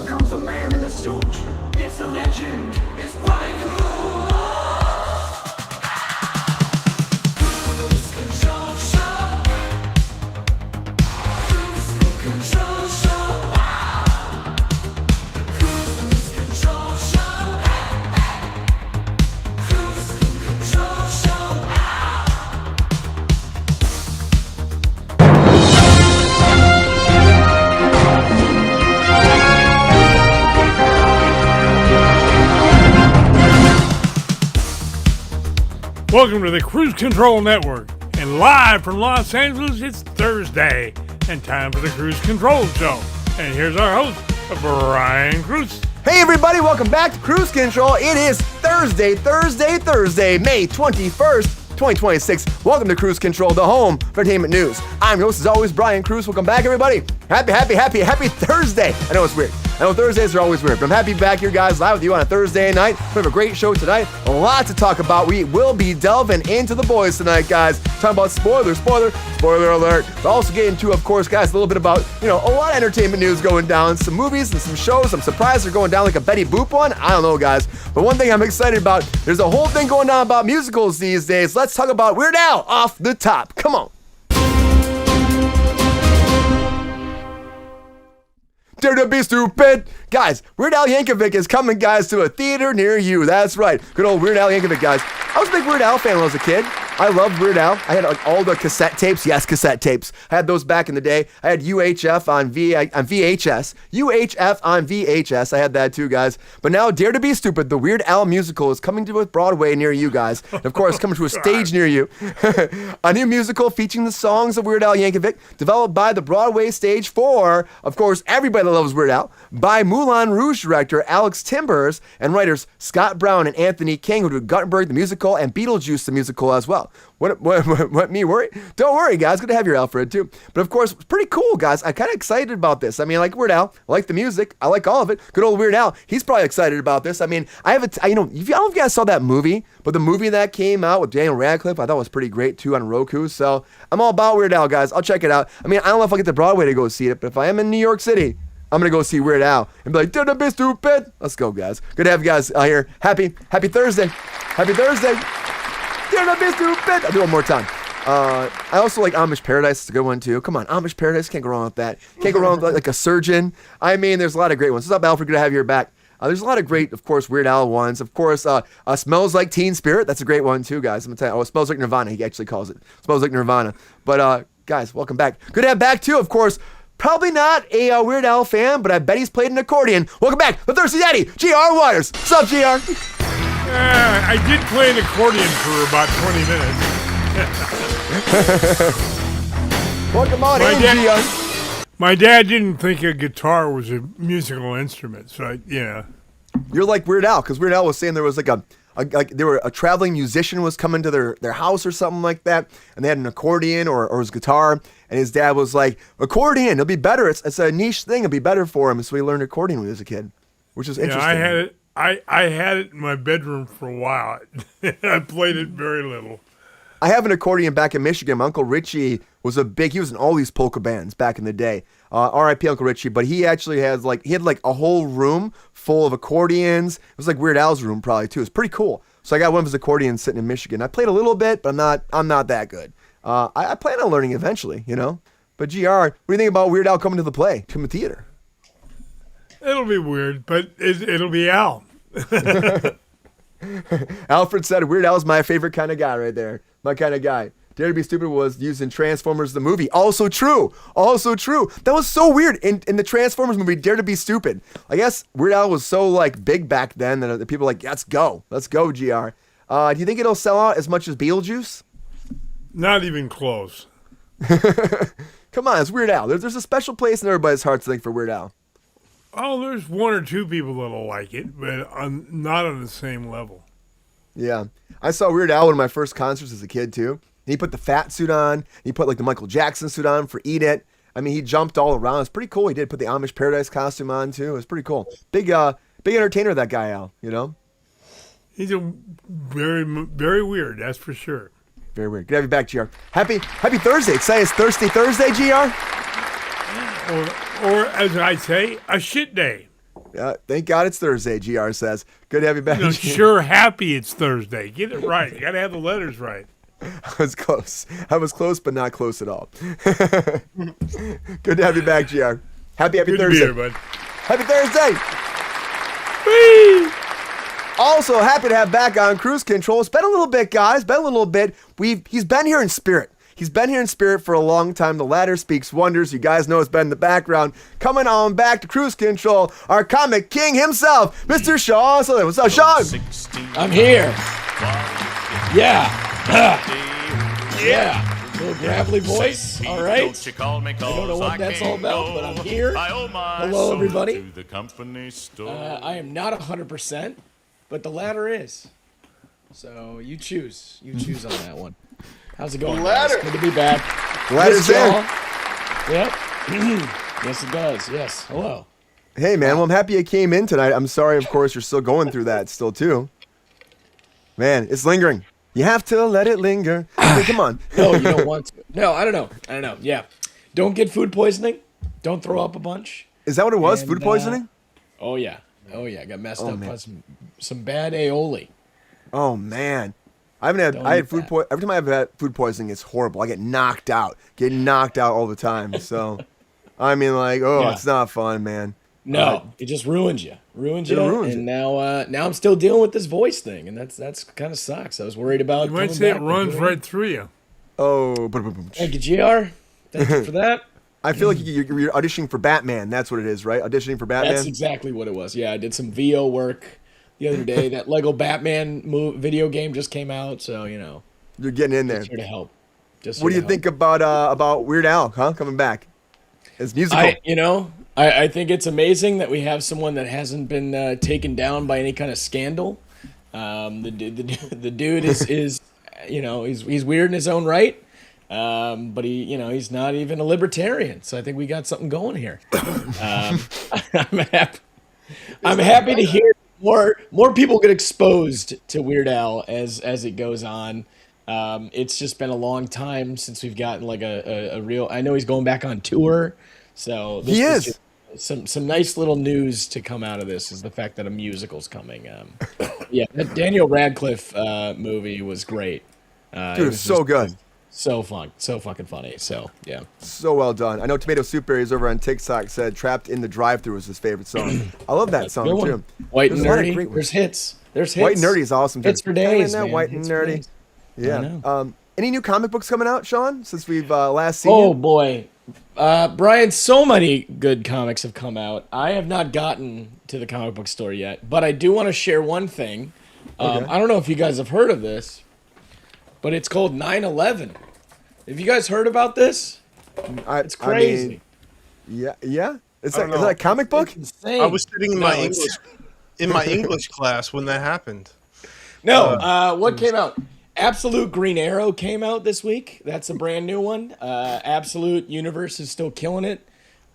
comes the man in the suit. It's a legend. It's Brian Cruz. Kruse Control Show. Kruse Control Show. Wow. Kruse Control Show. Kruse Control Show. Welcome to the Kruse Control Network, and live from Los Angeles, it's Thursday, and time for the Kruse Control Show. And here's our host, Brian Kruse. Hey everybody, welcome back to Kruse Control. It is Thursday, May 21st, 2026. Welcome to Kruse Control, the home for entertainment news. I'm your host, as always, Brian Kruse. Welcome back, everybody. Happy Thursday. I know it's weird. I know Thursdays are always weird, but I'm happy to be back here, guys, live with you on a Thursday night. We have a great show tonight. A lot to talk about. We will be delving into the boys tonight, guys. Talking about spoiler alert. But also getting into, of course, guys, a little bit about, a lot of entertainment news going down. Some movies and some shows. I'm surprised they're going down like a Betty Boop one. I don't know, guys. But one thing I'm excited about, there's a whole thing going on about musicals these days. Let's talk about Weird Al off the top. Come on. Dare to be stupid. Guys, Weird Al Yankovic is coming, guys, to a theater near you. That's right. Good old Weird Al Yankovic, guys. I was a big Weird Al fan when I was a kid. I loved Weird Al. I had all the cassette tapes. Yes, cassette tapes. I had those back in the day. I had UHF on VHS. UHF on VHS. I had that too, guys. But now, Dare to be Stupid, the Weird Al musical, is coming to a Broadway near you, guys. And of course, coming to a stage near you. A new musical featuring the songs of Weird Al Yankovic, developed by the Broadway stage for, of course, everybody that loves Weird Al, by Moulin Rouge director Alex Timbers and writers Scott Brown and Anthony King, who did Gutenberg the musical and Beetlejuice the musical as well. What me worry? Don't worry, guys. Good to have your Alfred too. But of course, it's pretty cool, guys. I'm kind of excited about this. I mean, I like Weird Al. I like the music. I like all of it. Good old Weird Al. He's probably excited about this. I mean, I don't know if you guys saw that movie, but the movie that came out with Daniel Radcliffe, I thought was pretty great too on Roku. So I'm all about Weird Al, guys. I'll check it out. I mean, I don't know if I'll get to Broadway to go see it, but if I am in New York City, I'm going to go see Weird Al and be like, don't be stupid. Let's go, guys. Good to have you guys here. Happy Thursday. Happy Thursday. Don't be stupid. I'll do it one more time. I also like Amish Paradise. It's a good one, too. Come on, Amish Paradise. Can't go wrong with that. Can't go wrong with like a surgeon. I mean, there's a lot of great ones. What's up, Alfred? Good to have you here back. There's a lot of great, of course, Weird Al ones. Of course, Smells Like Teen Spirit. That's a great one, too, guys. I'm going to tell you. Oh, it Smells Like Nirvana, he actually calls it. Smells Like Nirvana. But, guys, welcome back. Good to have back, too, of course. Probably not a Weird Al fan, but I bet he's played an accordion. Welcome back, the Thirsty Daddy, GR Waters. What's up, GR? I did play an accordion for about 20 minutes. Welcome on in, GR. My dad didn't think a guitar was a musical instrument, so You're like Weird Al, because Weird Al was saying there was like a traveling musician was coming to their house or something like that, and they had an accordion or his guitar, and his dad was like, accordion, it'll be better. It's a niche thing. It'll be better for him. So he learned accordion when he was a kid, which is interesting. I had it in my bedroom for a while. I played it very little. I have an accordion back in Michigan. My Uncle Richie was he was in all these polka bands back in the day. R.I.P. Uncle Richie, but he actually had a whole room full of accordions. It was like Weird Al's room probably too. It's pretty cool. So I got one of his accordions sitting in Michigan. I played a little bit, but I'm not that good. I plan on learning eventually, But GR, what do you think about Weird Al coming to the theater? It'll be weird, but it'll be Al. Alfred said Weird Al is my favorite kind of guy right there. My kind of guy. Dare to be Stupid was used in Transformers the movie. Also true. That was so weird. In the Transformers movie, Dare to be Stupid. I guess Weird Al was so big back then that people were like, let's go, GR. Do you think it'll sell out as much as Beetlejuice? Not even close. Come on, it's Weird Al. There's a special place in everybody's hearts, I think, for Weird Al. Oh, there's one or two people that'll like it, but not on the same level. Yeah. I saw Weird Al one of my first concerts as a kid, too. He put the fat suit on. He put the Michael Jackson suit on for Eat It. I mean, he jumped all around. It's pretty cool. He did put the Amish Paradise costume on, too. It was pretty cool. Big entertainer, that guy, Al, He's a very, very weird, that's for sure. Very weird. Good to have you back, GR. Happy Thursday. Excited it's Thirsty Thursday, GR? Or as I say, a shit day. Yeah, thank God it's Thursday, GR says. Good to have you back. Sure happy it's Thursday. Get it right. You got to have the letters right. I was close. But not close at all. Good to have you back, GR. Happy Good Thursday. to be here, bud. Happy Thursday. Whee! Also, happy to have back on Kruse Control. It's been a little bit, guys. He's been here in spirit. He's been here in spirit for a long time. The ladder speaks wonders. You guys know it's been in the background. Coming on back to Kruse Control, our comic king himself, Mr. Sean. So what's up, Sean? I'm here. Yeah. Yeah. Little gravelly voice. All right. I don't know what that's all about, but I'm here. Hello, everybody. I am not 100%, but the ladder is. So you choose. You choose on that one. How's it going? Ladder. Good to be back. Ladder's in. Yep. Yes, it does. Yes. Hello. Hey, man. Well, I'm happy you came in tonight. I'm sorry, of course, you're still going through that still, too. Man, it's lingering. You have to let it linger. Hey, come on. No, you don't want to. No, I don't know. Yeah. Don't get food poisoning. Don't throw up a bunch. Is that what it was? Food poisoning? Oh, yeah. I got messed up by some bad aioli. Oh, man. I had food poisoning. Every time I've had food poisoning, it's horrible. I get knocked out all the time. So, I mean, like, It's not fun, man. No, it just ruins you. And now I'm still dealing with this voice thing, and that's kind of sucks. I was worried about. You might say it runs right through you. Oh, thank you, GR. Thank you for that. I feel like you're auditioning for Batman. That's what it is, right? Auditioning for Batman. That's exactly what it was. Yeah, I did some VO work the other day. That Lego Batman video game just came out, so you're getting in there. Just here to help. What do you think about Weird Al? Coming back as musical? I think it's amazing that we have someone that hasn't been taken down by any kind of scandal. The dude is he's weird in his own right, but he's not even a libertarian. So I think we got something going here. I'm happy to hear more people get exposed to Weird Al as it goes on. It's just been a long time since we've gotten like a real. I know he's going back on tour, so he is. Some nice little news to come out of this is the fact that a musical's coming. Yeah, that Daniel Radcliffe movie was great. Dude, it was so good. So fun. So fucking funny. So, yeah. So well done. I know Tomato Soup Berries over on TikTok said Trapped in the Drive-Thru was his favorite song. I love that song, too. White and Nerdy. There's hits. White and Nerdy is awesome, too. Hits for days, man. White and Nerdy. Yeah. Any new comic books coming out, Sean, since we've last seen you? Boy. Brian, so many good comics have come out. I have not gotten to the comic book store yet, but I do want to share one thing. Okay. I don't know if you guys have heard of this, but it's called 9/11. Have you guys heard about this? It's crazy. Yeah. Is that a comic book? I was sitting in my English class when that happened. No, what came out? Absolute Green Arrow came out this week. That's a brand new one. Absolute Universe is still killing it.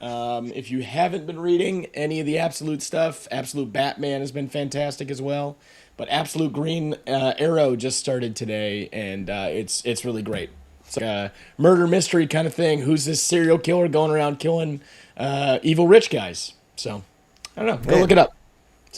If you haven't been reading any of the Absolute stuff, Absolute Batman has been fantastic as well. But Absolute Green Arrow just started today, and it's really great. It's like a murder mystery kind of thing. Who's this serial killer going around killing evil rich guys? So, I don't know. Go look it up.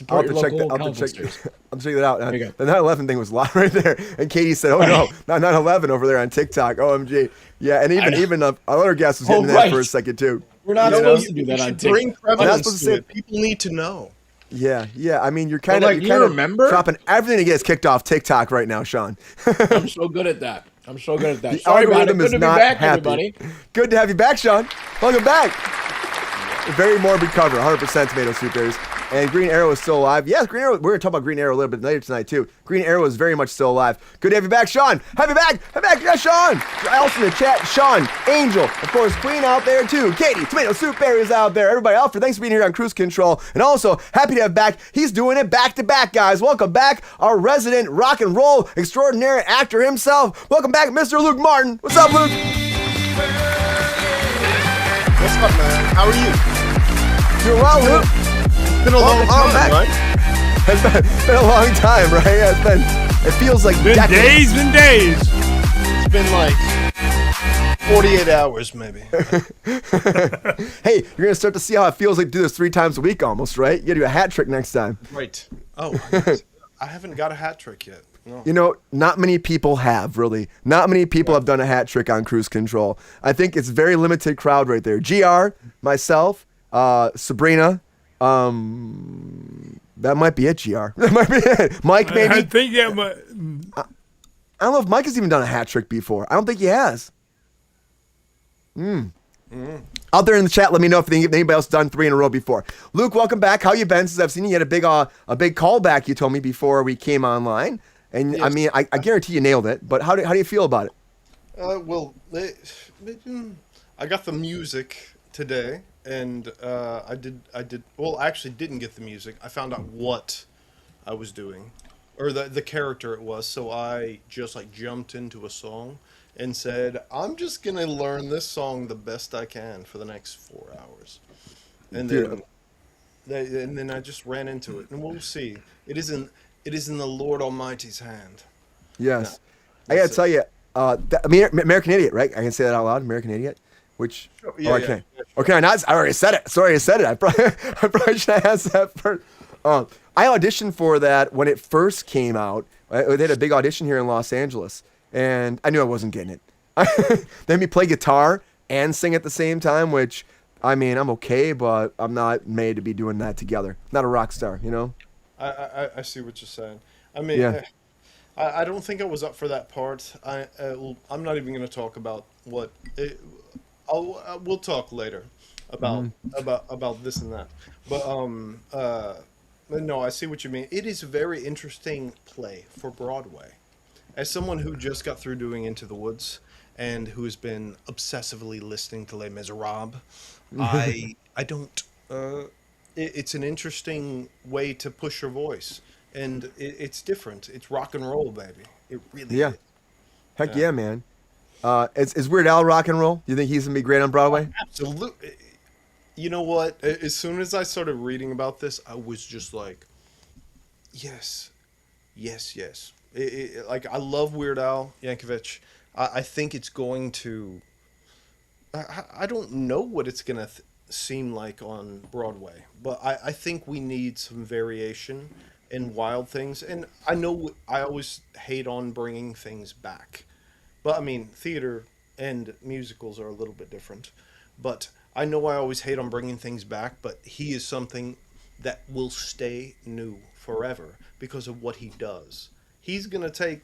I'll have to check that out. The 9/11 thing was live right there. And Katie said, "Oh no, not 9/11 over there on TikTok." OMG. Yeah, and even other guest was getting that for a second too. We're not supposed to do that on TikTok. Bring prevalence to it. People need to know. Yeah. I mean, you're kind of dropping everything that gets kicked off TikTok right now, Sean. I'm so good at that. The Sorry about it. algorithm is not back, happy. Everybody. Good to have you back, Sean. Welcome back. Very morbid cover, 100% Tomato Soup Berries. And Green Arrow is still alive. Yes, Green Arrow. We're going to talk about Green Arrow a little bit later tonight, too. Green Arrow is very much still alive. Good to have you back, Sean. Have you back. Yeah, Sean. Also in the chat, Sean, Angel, of course, Queen out there, too. Katie, Tomato Soup Berries out there. Everybody, Alfred, thanks for being here on Kruse Control. And also, happy to have back. He's doing it back-to-back, guys. Welcome back, our resident rock and roll extraordinary actor himself. Welcome back, Mr. Luke Martin. What's up, Luke? What's up, man? How are you? Doing well, Luke. It's been a long time, right? It's been a long time, right? Yeah, it feels like days and days. It's been like 48 hours, maybe. Hey, you're gonna start to see how it feels like to do this 3 times a week almost, right? You gotta do a hat trick next time. Right. Oh, I haven't got a hat trick yet. No. You know, not many people have, really. Not many people have done a hat trick on Kruse Control. I think it's a very limited crowd right there. GR, myself, Sabrina, that might be it, GR. That might be it. Mike, maybe? I think that might... I don't know if Mike has even done a hat trick before. I don't think he has. Out there in the chat, let me know if anybody else has done 3 in a row before. Luke, welcome back. How you been since I've seen you? You had a big callback you told me before we came online. And Yes. I mean, I guarantee you nailed it. But how do you feel about it? I got the music today, and I actually didn't get the music. I found out what I was doing, or the character it was. So I just like jumped into a song and said, I'm just gonna learn this song the best I can for the next 4 hours, and then I just ran into it, and we'll see. It is in the Lord Almighty's hand. Yes. No, I got to that's tell you, American Idiot, right? I can say that out loud, American Idiot? Which, Yeah, I yeah, can't. yeah, sure. Okay, I already said it. Sorry, I said it. I probably should have asked that first. I auditioned for that when it first came out. They had a big audition here in Los Angeles, and I knew I wasn't getting it. They had me play guitar and sing at the same time, which, I mean, I'm okay, but I'm not made to be doing that together. Not a rock star, you know? I see what you're saying. I mean, Yeah. I don't think I was up for that part. I'm not even going to talk about what. We'll talk later about this and that. But no, I see what you mean. It is a very interesting play for Broadway. As someone who just got through doing Into the Woods and who has been obsessively listening to Les Miserables, I don't. It's an interesting way to push your voice, and it's different. It's rock and roll, baby. It really Yeah. is. Heck yeah, man. Is Weird Al rock and roll? You think he's going to be great on Broadway? Absolutely. You know what? As soon as I started reading about this, I was just like, yes, yes, yes. Like, I love Weird Al Yankovic. I think it's going to... I don't know what it's going to seem like on Broadway, but I think we need some variation and wild things. And I know I always hate on bringing things back, but I mean, theater and musicals are a little bit different. But I know I always hate on bringing things back, but he is something that will stay new forever because of what he does. He's gonna take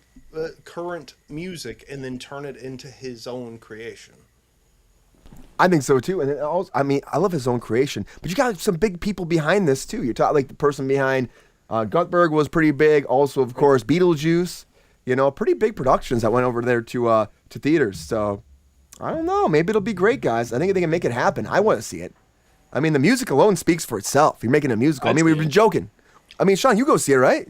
current music and then turn it into his own creation. I think so too, and it also, I mean, I love his own creation, but you got some big people behind this too. You're talking like the person behind Gutenberg was pretty big. Also, of course, Beetlejuice. You know, pretty big productions that went over there to theaters. So I don't know. Maybe it'll be great, guys. I think they can make it happen. I want to see it. I mean, the music alone speaks for itself. You're making a musical. I mean, we've been joking. I mean, Sean, you go see it, right?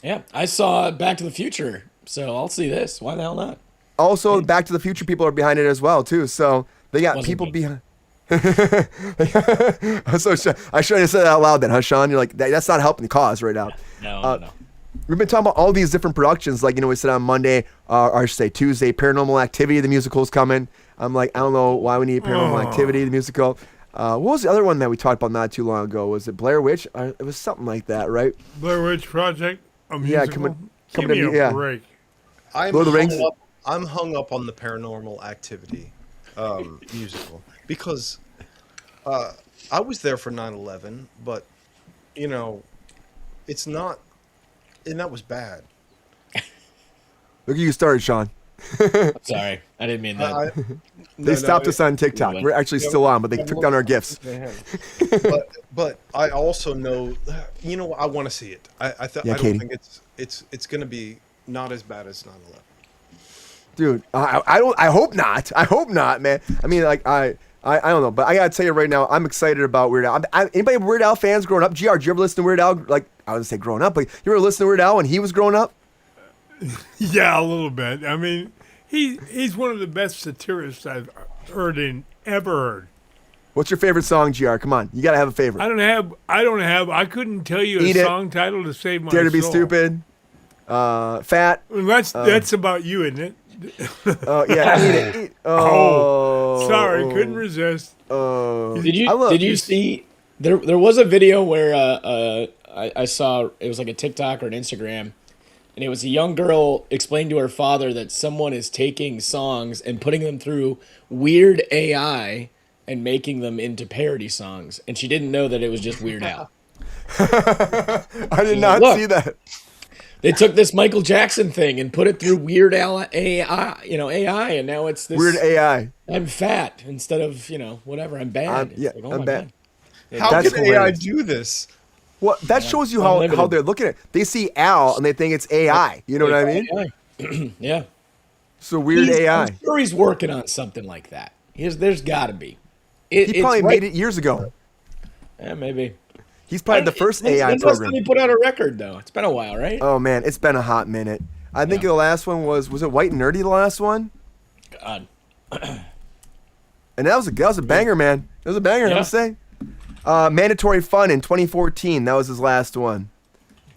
Yeah, I saw Back to the Future, so I'll see this. Why the hell not? Also, Back to the Future people are behind it as well too. So they got Wasn't people me. behind. So I should have said that out loud then, huh, Sean? You're like, that's not helping the cause right now. No. We've been talking about all these different productions. Like, you know, we said on Monday, or I should say Tuesday, Paranormal Activity, the musical's coming. I'm like, I don't know why we need Paranormal Activity, the musical. What was the other one that we talked about not too long ago? Was it Blair Witch? It was something like that, right? Blair Witch Project, a Yeah, musical. coming Give me to- a yeah. break. I'm Lord of the Rings? I'm hung up on the Paranormal Activity musical because I was there for 9/11, but you know, it's not, and that was bad. Look at you started, Sean. Sorry, I didn't mean that. They stopped us on TikTok. Anyway. We're actually still on, but they took down our gifts. But I also know, you know, I want to see it. I Yeah, don't Katie. think it's going to be not as bad as 9/11. Dude, I hope not. I hope not, man. I mean, like, I don't know, but I gotta tell you right now, I'm excited about Weird Al. Anybody Weird Al fans growing up? GR, did you ever listen to Weird Al? Like, I wouldn't say growing up, but you ever listen to Weird Al when he was growing up? Yeah, a little bit. I mean, he's one of the best satirists I've ever heard. What's your favorite song, GR? Come on, you gotta have a favorite. I couldn't tell you Eat a It. song title to save my Dare to be soul. stupid. Fat. Well, that's about you, isn't it? Oh yeah, eat it. Oh, Sorry, couldn't resist. Did you see? There was a video where I saw, it was like a TikTok or an Instagram, and it was a young girl explaining to her father that someone is taking songs and putting them through weird AI and making them into parody songs, and she didn't know that it was just Weird Al. I did not Look. see that. They took this Michael Jackson thing and put it through Weird Al AI, AI, and now it's this Weird AI. I'm fat instead of whatever. I'm bad. Yeah, It's like, I'm my bad. God. How That's can AI hilarious. do this? Well, that shows you how Unlimited. they're looking at it. They see Al and they think it's AI. You know what I mean? AI. Yeah. So weird AI. I'm sure he's working on something like that. There's got to be. He probably made it years ago. Yeah, maybe. He's probably the first AI When's the last program. time he put out a record though? It's been a while, right? Oh man, it's been a hot minute. I think the last one was it White and Nerdy? The last one, God. and that was a banger, man. It was a banger. Yeah. I'm saying. Mandatory Fun in 2014. That was his last one,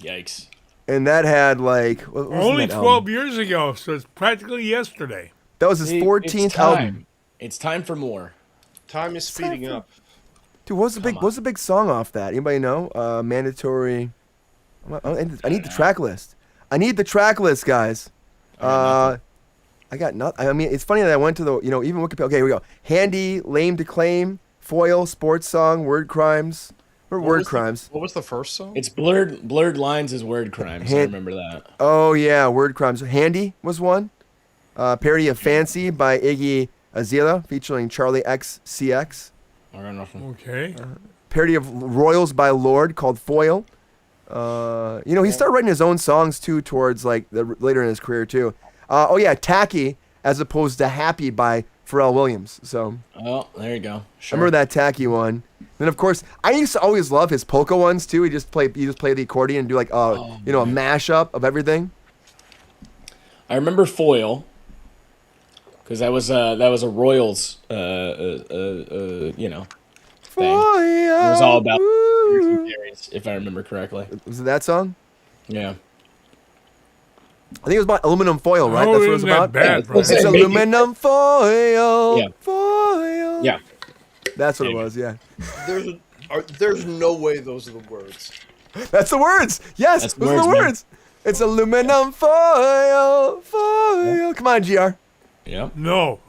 Yikes. and that had like what was Only that 12 album? years ago, so it's practically yesterday. That was his See, 14th it's time. album. It's time for more. Time is speeding up. Dude, what's the big song off that? Anybody know? Mandatory. I need the track list. I need the track list, guys. I got nothing. I mean, it's funny that I went to the even Wikipedia. Okay, here we go. Handy, lame to claim, foil, sports song, word crimes. Or word crimes. What was the first song? It's blurred lines is word crimes. I remember that. Oh yeah, word crimes. Handy was one. Parody of Fancy by Iggy Azalea featuring Charlie XCX. I got nothing. Okay. Parody of Royals by Lord called Foil. He started writing his own songs too towards like later in his career too. Oh yeah, Tacky as opposed to Happy by Pharrell Williams. So Oh, there you go. Sure. I remember that Tacky one. Then of course I used to always love his polka ones too. He just play the accordion and do like a mashup of everything. I remember Foil because that was a Royals thing. It was all about Aries, if I remember correctly. Was it that song? Yeah. I think it was about aluminum foil, right? Oh, That's what it was isn't that about. bad, Yeah, Brian? It's aluminum foil. Yeah. Foil. Yeah. That's what it was. Yeah. There's no way those are the words. That's the words. Yes, That's the those are the words, man. words. It's aluminum foil. Foil. Come on, GR. Yeah. No.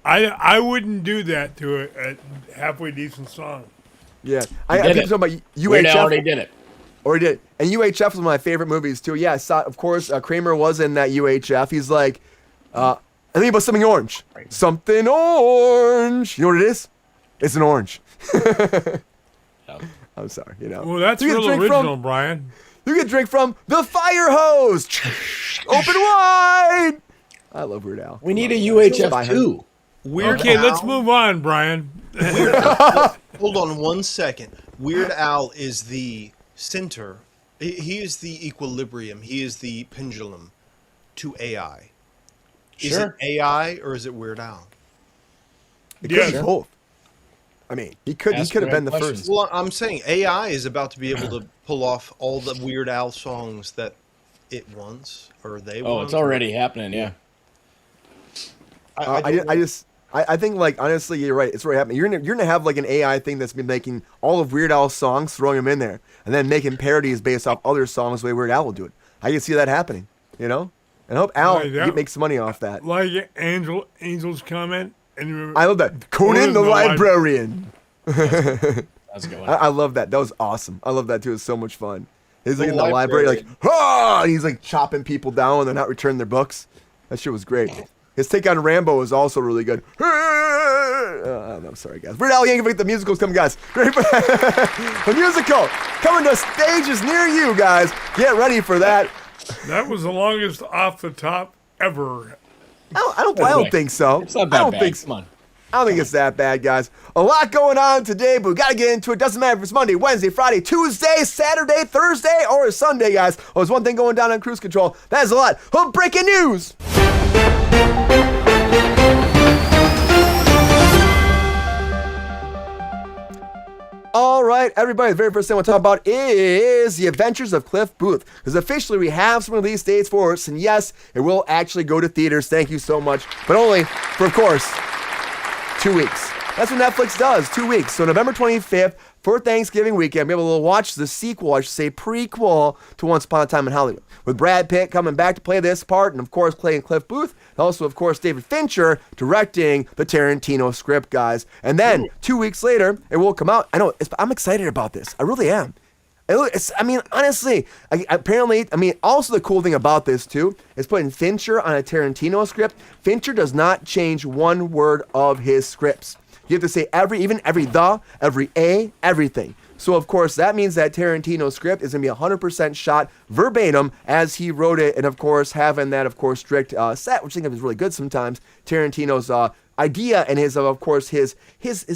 I wouldn't do that to a halfway decent song. Yeah. did I think it. talking about Weird Al UHF. already did it. Or he did. And UHF was one of my favorite movies too. Yeah, I saw. Of course, Kramer was in that UHF. He's like, I think about something orange. Something orange. You know what it is? It's an orange. Yeah. I'm sorry. Well, that's You get a real drink original, from- Brian. You can drink from the fire hose. Open wide. I love Weird Al. We need a Bye, UHF hun. too. Weird Okay, Al, let's move on, Brian. Hold on 1 second. Weird Al is the center. He is the equilibrium. He is the pendulum to AI. Is Sure. it AI or is it Weird Al? It could Yes. be both. I mean, he could Ask have the been right the questions. first. Well, I'm saying AI is about to be able to pull off all the Weird Al songs that it wants or they Oh, want. it's already happening. Yeah. I think like honestly, you're right. It's already happening. You're gonna have like an AI thing that's been making all of Weird Al's songs, throwing them in there, and then making parodies based off other songs the way Weird Al will do it. I can see that happening. And I hope Al Like that. makes money off that. Like Angel's comment. And I love that. Conan the librarian. That's a good one. I love that. That was awesome. I love that too. It's so much fun. He's like The in the library, like, librarian. ah! And he's like chopping people down when they're not returning their books. That shit was great. His take on Rambo was also really good. I'm sorry, guys. Weird Al Yankovic, the musical's coming, guys. Great. The musical coming to stages near you, guys. Get ready for that. That was the longest off the top ever. I don't think so. It's not I that don't bad. think so. Come on. I don't think it's that bad, guys. A lot going on today, but we got to get into it. Doesn't matter if it's Monday, Wednesday, Friday, Tuesday, Saturday, Thursday, or Sunday, guys. Oh, there's one thing going down on Kruse Control. That is a lot of breaking news. All right, everybody, the very first thing I want to talk about is The Adventures of Cliff Booth. Because officially we have some release dates for us, and yes, it will actually go to theaters. Thank you so much. But only for, of course, 2 weeks. That's what Netflix does, 2 weeks. So November 25th, for Thanksgiving weekend, be able to watch the sequel, I should say prequel, to Once Upon a Time in Hollywood. With Brad Pitt coming back to play this part, and of course playing Cliff Booth, and also of course David Fincher directing the Tarantino script, guys. And then 2 weeks later, it will come out. I'm excited about this. I really am. Honestly, also the cool thing about this too is putting Fincher on a Tarantino script. Fincher does not change one word of his scripts. You have to say every A, everything. So, of course, that means that Tarantino's script is going to be 100% shot verbatim as he wrote it. And, of course, having that, strict set, which I think is really good sometimes. Tarantino's idea and his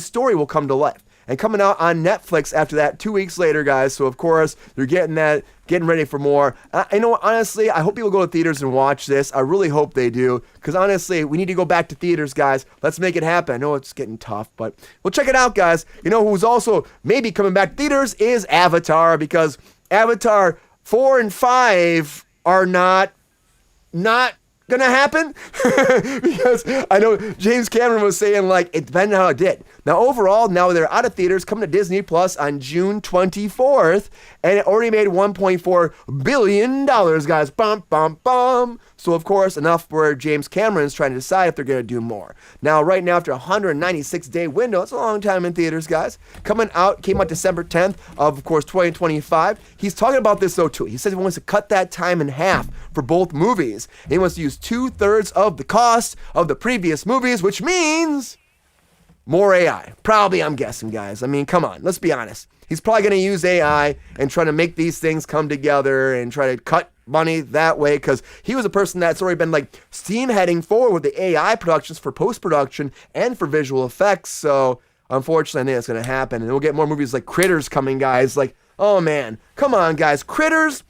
story will come to life. And coming out on Netflix after that 2 weeks later, guys. So, of course, you're getting ready for more. Honestly, I hope people go to theaters and watch this. I really hope they do. Because, honestly, we need to go back to theaters, guys. Let's make it happen. I know it's getting tough, but we'll check it out, guys. You know who's also maybe coming back to theaters is Avatar. Because Avatar 4 and 5 are not gonna happen. Because I know James Cameron was saying, it depended on how it did. Now, overall, now they're out of theaters, coming to Disney Plus on June 24th, and it already made $1.4 billion, guys. Bum, bum, bum. So, of course, enough where James Cameron's trying to decide if they're going to do more. Now, right now, after a 196-day window, that's a long time in theaters, guys. Came out December 10th of course, 2025. He's talking about this, though, too. He says he wants to cut that time in half for both movies. And he wants to use 2/3 of the cost of the previous movies, which means more AI. Probably, I'm guessing, guys. Come on. Let's be honest. He's probably going to use AI and try to make these things come together and try to cut money that way, because he was a person that's already been steam heading forward with the AI productions for post-production and for visual effects. So unfortunately, I think that's going to happen. And we'll get more movies like Critters coming, guys. Oh man, come on, guys. Critters.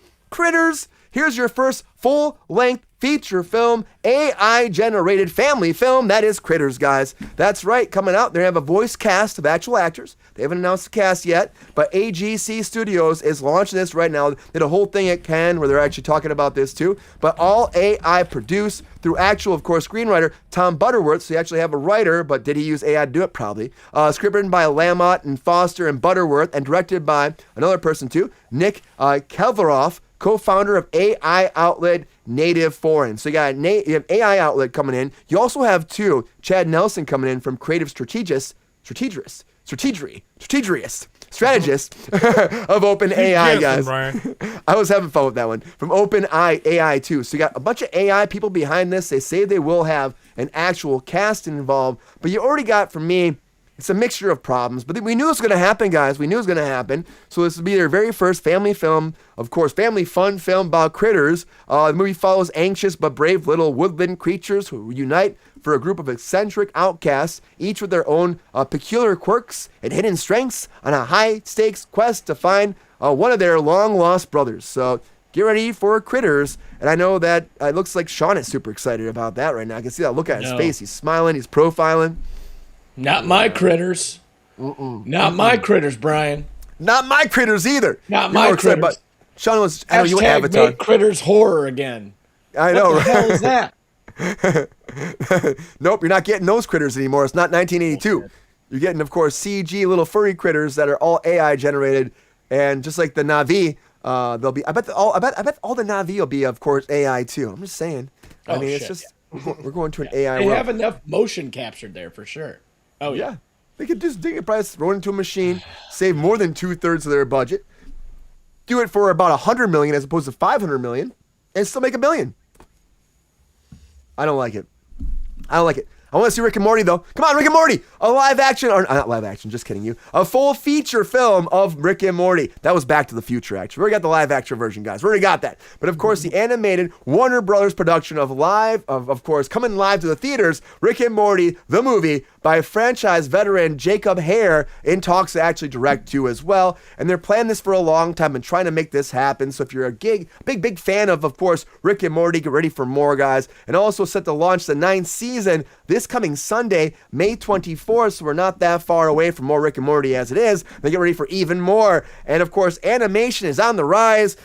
Here's your first full-length feature film, AI-generated family film. That is Critters, guys. That's right, coming out. They have a voice cast of actual actors. They haven't announced the cast yet, but AGC Studios is launching this right now. They did a whole thing at Cannes where they're actually talking about this too. But all AI produced through actual, of course, screenwriter Tom Butterworth. So you actually have a writer, but did he use AI to do it? Probably. Script written by Lamont and Foster and Butterworth, and directed by another person too, Nick Kelveroff, co-founder of AI outlet Native Foreign. So you have AI outlet coming in. You also have Chad Nelson coming in from creative strategist of OpenAI, guys. I was having fun with that one. From OpenAI too. So you got a bunch of AI people behind this. They say they will have an actual cast involved, but you already got, for me, it's a mixture of problems, but we knew it was going to happen, guys. We knew it was going to happen. So this will be their very first family film, of course, family fun film about critters. The movie follows anxious but brave little woodland creatures who unite for a group of eccentric outcasts, each with their own peculiar quirks and hidden strengths, on a high-stakes quest to find one of their long-lost brothers. So get ready for Critters. And I know that it looks like Sean is super excited about that right now. I can see that look at his face. He's smiling. He's profiling. Not my critters. Not my critters, Brian. Not my critters either. Not my critters. But Sean was. I know you went Hashtag Avatar. make critters horror again. I know. What the hell is that? Nope, you're not getting those critters anymore. It's not 1982. You're getting, of course, CG little furry critters that are all AI generated, and just like the Na'vi, they'll be. I bet all the Na'vi will be, of course, AI too. I'm just saying. It's just we're going to an AI They world. have enough motion captured there for sure. Oh yeah. They could probably throw it into a machine, save more than 2/3 of their budget, do it for about $100 million as opposed to $500 million, and still make $1 billion. I don't like it. I want to see Rick and Morty, though. Come on, Rick and Morty! A live action, or not live action, just kidding you. A full feature film of Rick and Morty. That was Back to the Future, actually. We already got the live action version, guys. We already got that. But of course, the animated Warner Brothers production of course, coming live to the theaters, Rick and Morty, the movie, by franchise veteran Jacob Hare, in talks to actually direct too as well. And they're planning this for a long time and trying to make this happen. So if you're a big fan of course, Rick and Morty, get ready for more, guys. And also set to launch the 9th season this this coming Sunday, May 24th, so we're not that far away from more Rick and Morty as it is. They get ready for even more. And of course, animation is on the rise,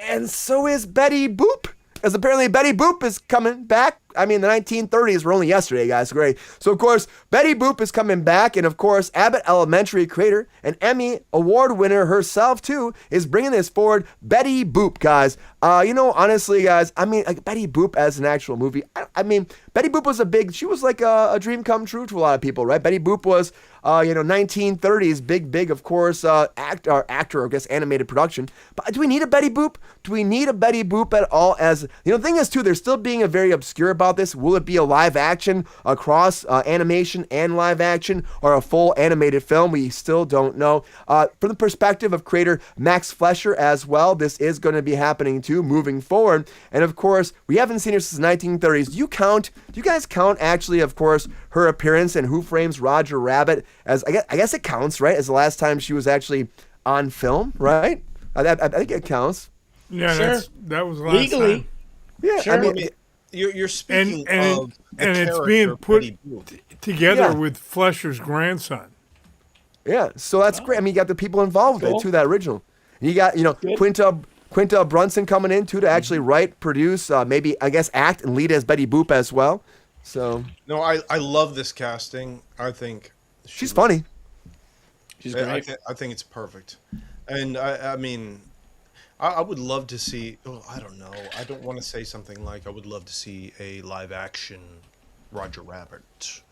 and so is Betty Boop. As apparently Betty Boop is coming back. I mean, the 1930s were only yesterday, guys. Great. So, of course, Betty Boop is coming back. And, of course, Abbott Elementary creator and Emmy Award winner herself, too, is bringing this forward. Betty Boop, guys. Honestly, guys, I mean, like Betty Boop as an actual movie. I mean, Betty Boop was she was like a dream come true to a lot of people, right? Betty Boop was, 1930s, big, of course, actor, I guess, animated production. But do we need a Betty Boop? Do we need a Betty Boop at all? The thing is, too, they're still being very obscure about this. Will it be a live action across animation and live action, or a full animated film? We still don't know. From the perspective of creator Max Fleischer as well, this is going to be happening too, moving forward. And of course, we haven't seen her since the 1930s. Do you guys count actually, of course, her appearance in Who Frames Roger Rabbit as, I guess it counts, right? As the last time she was actually on film, right? I think it counts. Yeah, Sure. that was the last Legally. time. Yeah, Sure. I mean, You're speaking And of the it's character being put Betty Boop. together Yeah. with Fleischer's grandson. yeah. So that's great. I mean, you got the people involved with Cool. it too, that original. You got, Quinta Brunson coming in too to actually write, produce, maybe, I guess, act and lead as Betty Boop as well. So No, I love this casting. I think she's funny. She's I great. think it's perfect, and I mean, I would love to see. Oh, I don't know. I don't want to say something like I would love to see a live action Roger Rabbit.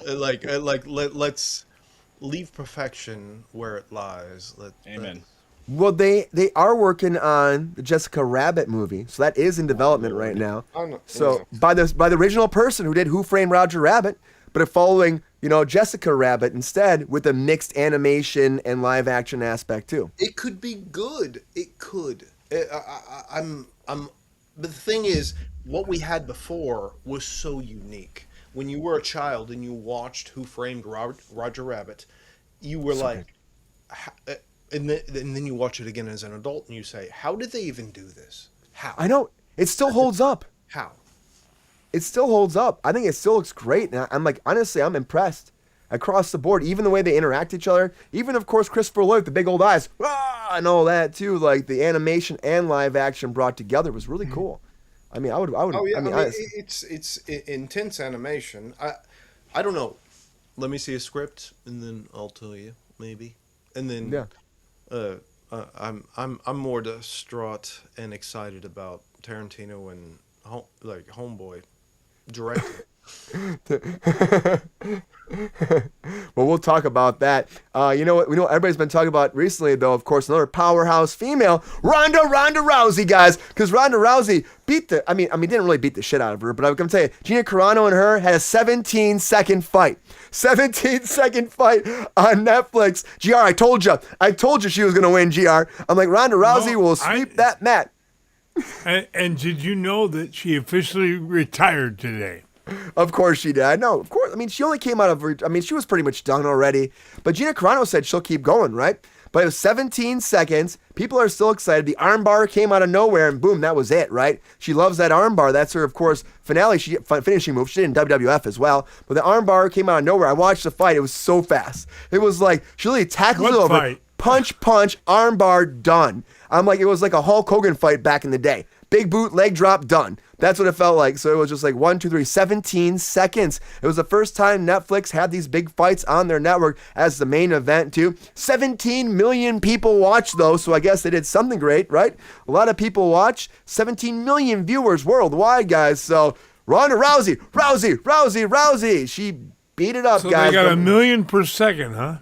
Let's leave perfection where it lies. Amen. Well, they are working on the Jessica Rabbit movie, so that is in development right now. I know. So by the original person who did Who Framed Roger Rabbit, but following Jessica Rabbit instead with a mixed animation and live action aspect too. It could be good. It could. I'm. But the thing is, what we had before was so unique. When you were a child and you watched Who Framed Roger Rabbit, you were like, and then you watch it again as an adult and you say, how did they even do this? How? I know it still holds up. How? It still holds up. I think it still looks great. And I'm like, honestly, I'm impressed across the board. Even the way they interact with each other. Even, of course, Christopher Lloyd, the big old eyes, and all that too. Like the animation and live action brought together was really cool. I mean, I would. Oh yeah, I mean, honestly. it's intense animation. I don't know. Let me see a script and then I'll tell you maybe. And then Yeah. I'm more distraught and excited about Tarantino and Homeboy directing. Well, we'll talk about that. You know what? We know what everybody's been talking about recently, though. Of course, another powerhouse female, Ronda Rousey, guys, because Ronda Rousey beat the. I mean, didn't really beat the shit out of her, but I'm gonna tell you, Gina Carano and her had a 17-second fight. 17-second fight on Netflix. GR, I told you she was gonna win. GR, I'm like, Ronda Rousey will sweep that mat. And did you know that she officially retired today? Of course she did. I know. Of course. I mean, she only came out of her. I mean, she was pretty much done already. But Gina Carano said she'll keep going, right? But it was 17 seconds. People are still excited. The armbar came out of nowhere, and boom, that was it, right? She loves that armbar. That's her, of course, finishing move. She did in WWF as well. But the armbar came out of nowhere. I watched the fight. It was so fast. It was like she literally tackled it over. Fight? Punch, armbar, done. I'm like, it was like a Hulk Hogan fight back in the day. Big boot, leg drop, done. That's what it felt like. So it was just like 1, 2, 3, 17 seconds. It was the first time Netflix had these big fights on their network as the main event too. 17 million people watched though, so I guess they did something great, right? A lot of people watch. 17 million viewers worldwide, guys. So Ronda Rousey. She beat it up, So guys. they got 1 million per second, huh?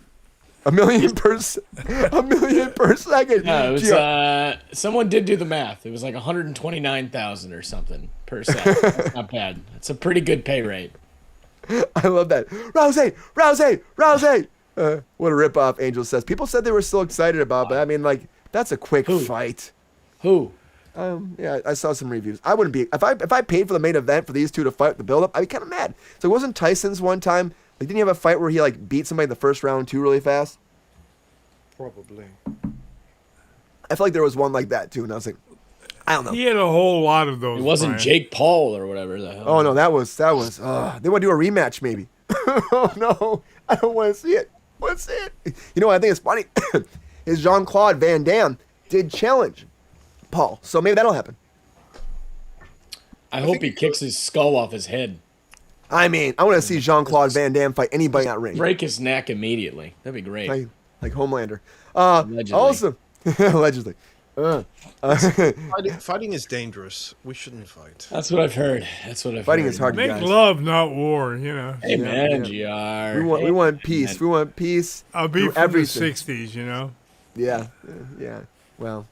1 million per second. No, it was, someone did do the math. It was like 129,000 or something per second. That's not bad. It's a pretty good pay rate. I love that. Rousey. What a ripoff, Angel says. People said they were still excited about, but I mean, like, that's a quick fight. Who? Yeah, I saw some reviews. I wouldn't be if I paid for the main event for these two to fight the build up. I'd be kind of mad. So it wasn't Tyson's one time. Like, didn't he have a fight where he like beat somebody in the first round too really fast? Probably. I feel like there was one like that too, and I was like, I don't know. He had a whole lot of those. It wasn't Brian. Jake Paul or whatever the hell. Oh no, that was. They want to do a rematch maybe. Oh no, I don't want to see it. Want to see it? You know what I think is funny is Jean-Claude Van Damme did challenge Paul, so maybe that'll happen. I hope he kicks his skull off his head. I mean, I want to see Jean-Claude Van Damme fight anybody in that ring. Break his neck immediately. That'd be great. Like Homelander. Allegedly. Also, allegedly. Fighting is dangerous. We shouldn't fight. That's what I've heard. Fighting is hard, Make guys. love, not war. You know. Hey man, GR. We want peace. We want peace. I'll be through from everything. the '60s. You know. Yeah. Well,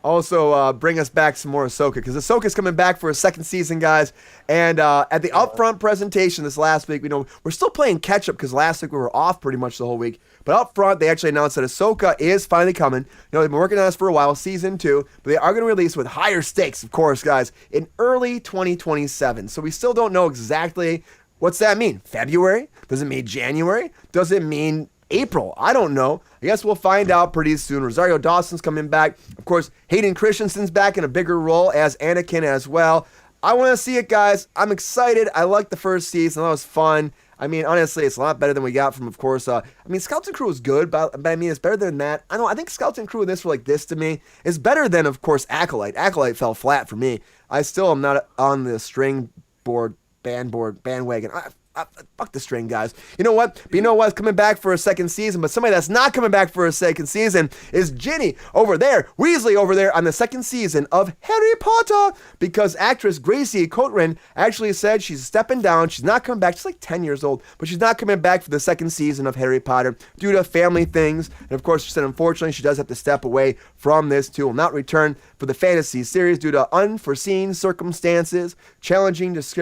Also, bring us back some more Ahsoka, because Ahsoka's coming back for a second season, guys. And at the upfront presentation this last week, we're still playing catch up because last week we were off pretty much the whole week. But up front, they actually announced that Ahsoka is finally coming. They've been working on this for a while, season 2, but they are going to release with higher stakes, of course, guys, in early 2027. So we still don't know exactly what's that mean. February? Does it mean January? Does it mean April? I don't know. I guess we'll find out pretty soon. Rosario Dawson's coming back. Of course, Hayden Christensen's back in a bigger role as Anakin as well. I want to see it, guys. I'm excited. I liked the first season. That was fun. I mean, honestly, it's a lot better than we got from, of course, Skeleton Crew was good, but I mean, it's better than that. I think Skeleton Crew in this were like this to me is better than, of course, Acolyte. Acolyte fell flat for me. I still am not on the bandwagon. Fuck the string, guys. You know what? But you know what's coming back for a second season? But somebody that's not coming back for a second season is Ginny over there, Weasley over there on the second season of Harry Potter, because actress Gracie Cotran actually said she's stepping down. She's not coming back. She's like 10 years old, but she's not coming back for the second season of Harry Potter due to family things. And of course, she said unfortunately she does have to step away from this too. Will not return for the fantasy series due to unforeseen circumstances. Challenging this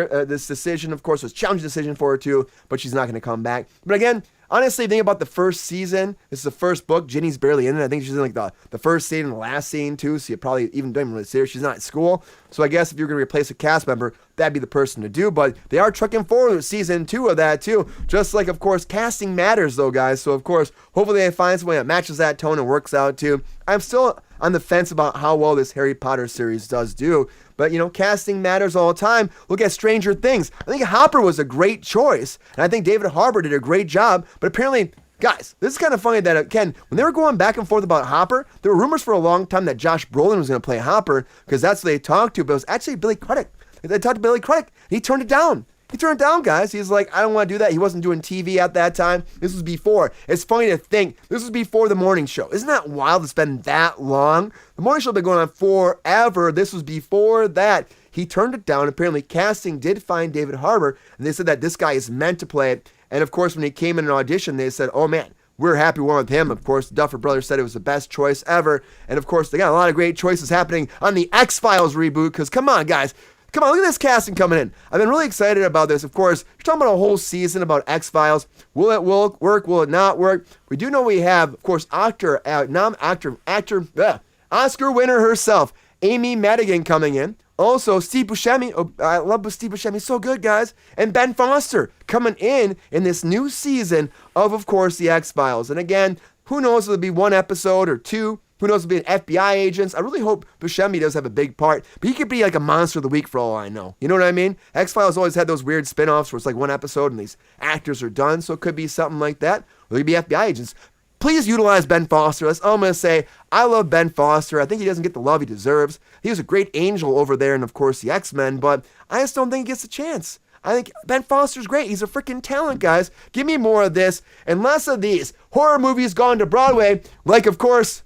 decision, of course, was a challenging decision for her too, but she's not going to come back. But again, honestly, think about the first season. This is the first book. Ginny's barely in it. I think she's in like the first scene and the last scene too, so you probably even don't even really see her. She's not at school. So I guess if you're going to replace a cast member, that'd be the person to do. But they are trucking forward with season 2 of that too. Just like, of course, casting matters though, guys. So of course, hopefully they find somebody that matches that tone and works out too. I'm still on the fence about how well this Harry Potter series does do. But, casting matters all the time. Look at Stranger Things. I think Hopper was a great choice. And I think David Harbour did a great job. But apparently, guys, this is kind of funny that, again, when they were going back and forth about Hopper, there were rumors for a long time that Josh Brolin was going to play Hopper because that's what they talked to. But it was actually Billy Crudup. They talked to Billy Crudup. And he turned it down. He turned it down, guys. He's like, I don't want to do that. He wasn't doing TV at that time. This was before. It's funny to think this was before the morning show. Isn't that wild? It's been that long. The morning show had been going on forever. This was before that. He turned it down. Apparently, casting did find David Harbour, and they said that this guy is meant to play it. And of course, when he came in an audition, they said, oh man, we're happy we went with him. Of course, the Duffer Brothers said it was the best choice ever. And of course, they got a lot of great choices happening on the X-Files reboot, because come on, guys. Come on, look at this casting coming in. I've been really excited about this. Of course, you're talking about a whole season about X-Files. Will it work? Will it not work? We do know we have, of course, Oscar winner herself, Amy Madigan, coming in. Also, Steve Buscemi. Oh, I love Steve Buscemi. So good, guys. And Ben Foster coming in this new season of course, the X-Files. And again, who knows if it'll be one episode or two. Who knows, being FBI agents. I really hope Buscemi does have a big part. But he could be like a monster of the week for all I know. You know what I mean? X-Files always had those weird spin-offs where it's like one episode and these actors are done. So it could be something like that. Or they could be FBI agents. Please utilize Ben Foster. That's all I'm going to say. I love Ben Foster. I think he doesn't get the love he deserves. He was a great angel over there in, of course, the X-Men. But I just don't think he gets a chance. I think Ben Foster's great. He's a freaking talent, guys. Give me more of this and less of these horror movies gone to Broadway. Like, of course...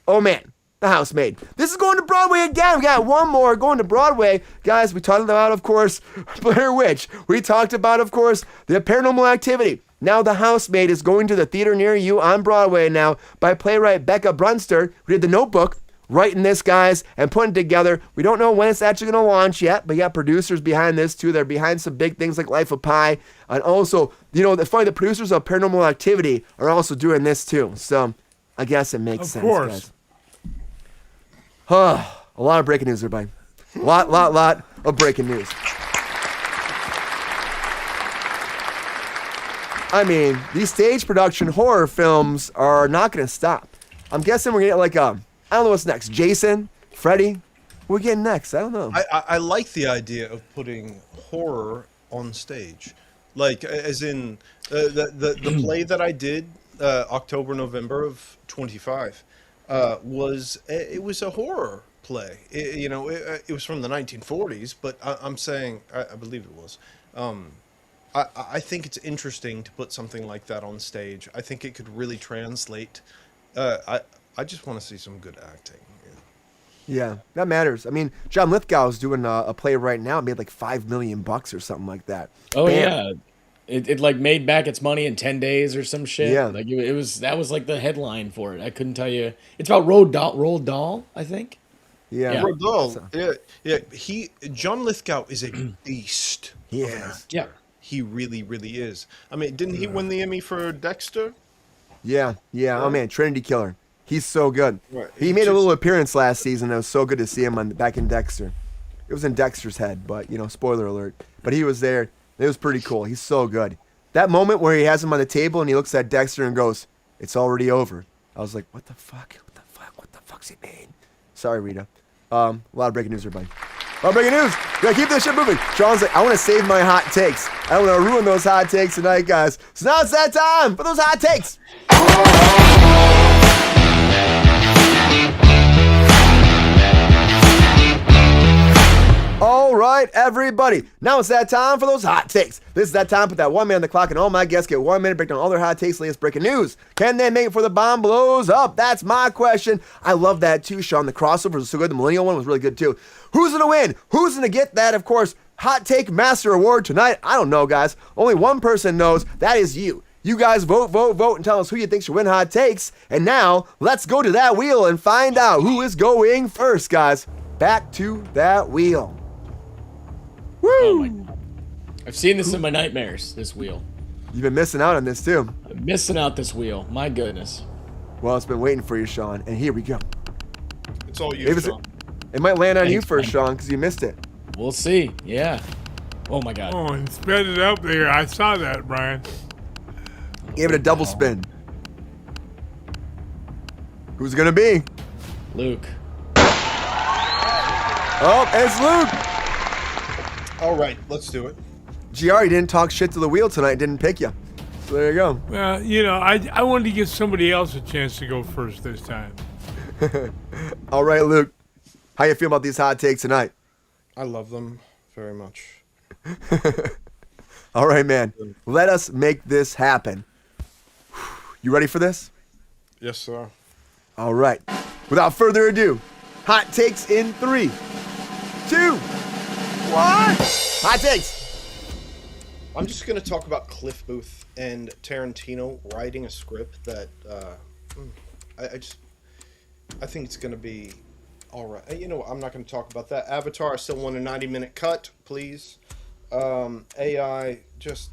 oh man, The Housemaid. This is going to Broadway again. We got one more going to Broadway. Guys, we talked about, of course, Blair Witch. We talked about, of course, the Paranormal Activity. Now The Housemaid is going to the theater near you on Broadway now by playwright Becca Brunster, who did The Notebook, writing this, guys, and putting it together. We don't know when it's actually going to launch yet, but you got producers behind this too. They're behind some big things like Life of Pi. And also, the producers of Paranormal Activity are also doing this too. So I guess it makes sense, guys. A lot of breaking news there, buddy. Lot of breaking news. I mean, these stage production horror films are not going to stop. I'm guessing we're going to get like, I don't know what's next. Jason, Freddy, What we getting next? I don't know. I like the idea of putting horror on stage, like as in the play that I did October November of 25 was a horror play. It was from the 1940s, but I'm saying I believe it was. I think it's interesting to put something like that on stage. I think it could really translate. I just want to see some good acting. Yeah, that matters. I mean, John Lithgow's doing a play right now. It made like $5 million or something like that. Oh Bam. yeah, it like made back its money in 10 days or some shit. Yeah. Like that was like the headline for it. I couldn't tell you. It's about Roald Dahl, I think. Yeah. Yeah. Rodolphe, yeah. John Lithgow is a beast. He of an is. actor. Yeah. He really, really is. I mean, didn't he win the Emmy for Dexter? Yeah. Oh man, Trinity Killer. He's so good. Right. He made a little appearance last season. It was so good to see him back in Dexter. It was in Dexter's head, but spoiler alert. But he was there. It was pretty cool. He's so good. That moment where he has him on the table and he looks at Dexter and goes, "It's already over." I was like, "What the fuck? What the fuck's he mean?" Sorry, Rita. A lot of breaking news, everybody. A lot of breaking news. We gotta keep this shit moving. Sean's like, I want to save my hot takes. I don't want to ruin those hot takes tonight, guys. So now it's that time for those hot takes. All right, everybody. Now it's that time for those hot takes. This is that time. Put that 1 minute on the clock, and all my guests get 1 minute break down all their hot takes, latest breaking news. Can they make it before the bomb blows up? That's my question. I love that too, Sean. The crossover was so good. The millennial one was really good too. Who's gonna win? Who's gonna get that? Of course, hot take master award tonight. I don't know, guys. Only one person knows. That is you. You guys vote, and tell us who you think should win hot takes. And now let's go to that wheel and find out who is going first, guys. Back to that wheel. Woo! Oh my God. I've seen this in my nightmares, this wheel. You've been missing out on this too. I'm missing out this wheel. My goodness. Well, it's been waiting for you, Sean. And here we go. It's all you, Sean. It might land on you Thanks, first, man. Sean, because you missed it. We'll see. Yeah. Oh my God. Oh, and sped it up there. I saw that, Brian. Gave it a double spin. Who's it gonna be? Luke. Oh, it's Luke. All right, let's do it. GR, didn't talk shit to the wheel tonight. Didn't pick you. So there you go. Well, I wanted to give somebody else a chance to go first this time. All right, Luke. How you feel about these hot takes tonight? I love them very much. All right, man. Let us make this happen. You ready for this? Yes, sir. All right. Without further ado, hot takes in 3, 2, 1. Hot takes. I'm just going to talk about Cliff Booth and Tarantino writing a script that I think it's going to be all right. I'm not going to talk about that. Avatar, I still want a 90-minute cut, please. AI, just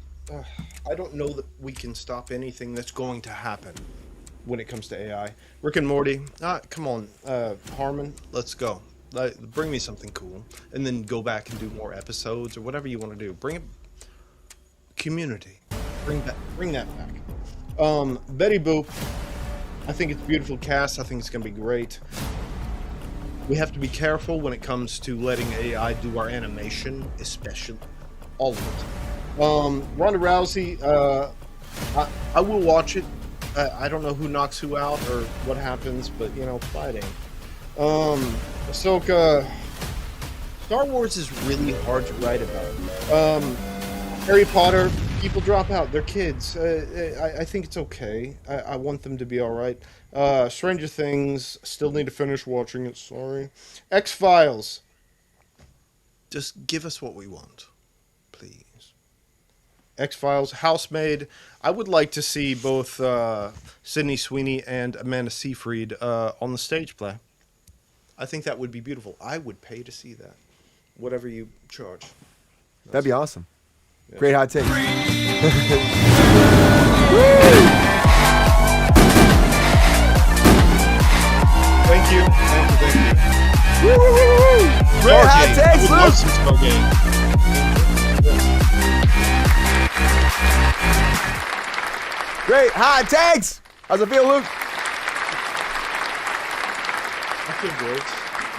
I don't know that we can stop anything that's going to happen when it comes to AI. Rick and Morty, come on, Harmon, let's go. Bring me something cool, and then go back and do more episodes or whatever you want to do. Bring it. Community, bring that back. Betty Boop, I think it's a beautiful cast. I think it's gonna be great. We have to be careful when it comes to letting AI do our animation, especially all of it. Ronda Rousey, I will watch it. I don't know who knocks who out or what happens, but fighting. Ahsoka. Star Wars is really hard to write about. Harry Potter, people drop out. They're kids. I think it's okay. I want them to be all right. Stranger Things, still need to finish watching it. Sorry. XFiles. Just give us what we want, please. XFiles, Housemaid. I would like to see both Sydney Sweeney and Amanda Seyfried on the stage play. I think that would be beautiful. I would pay to see that. Whatever you charge. That'd be awesome. Yeah. Great hot take. Thank you. Great hot takes, Luke. Great hot takes. How's it feel, Luke? I feel great.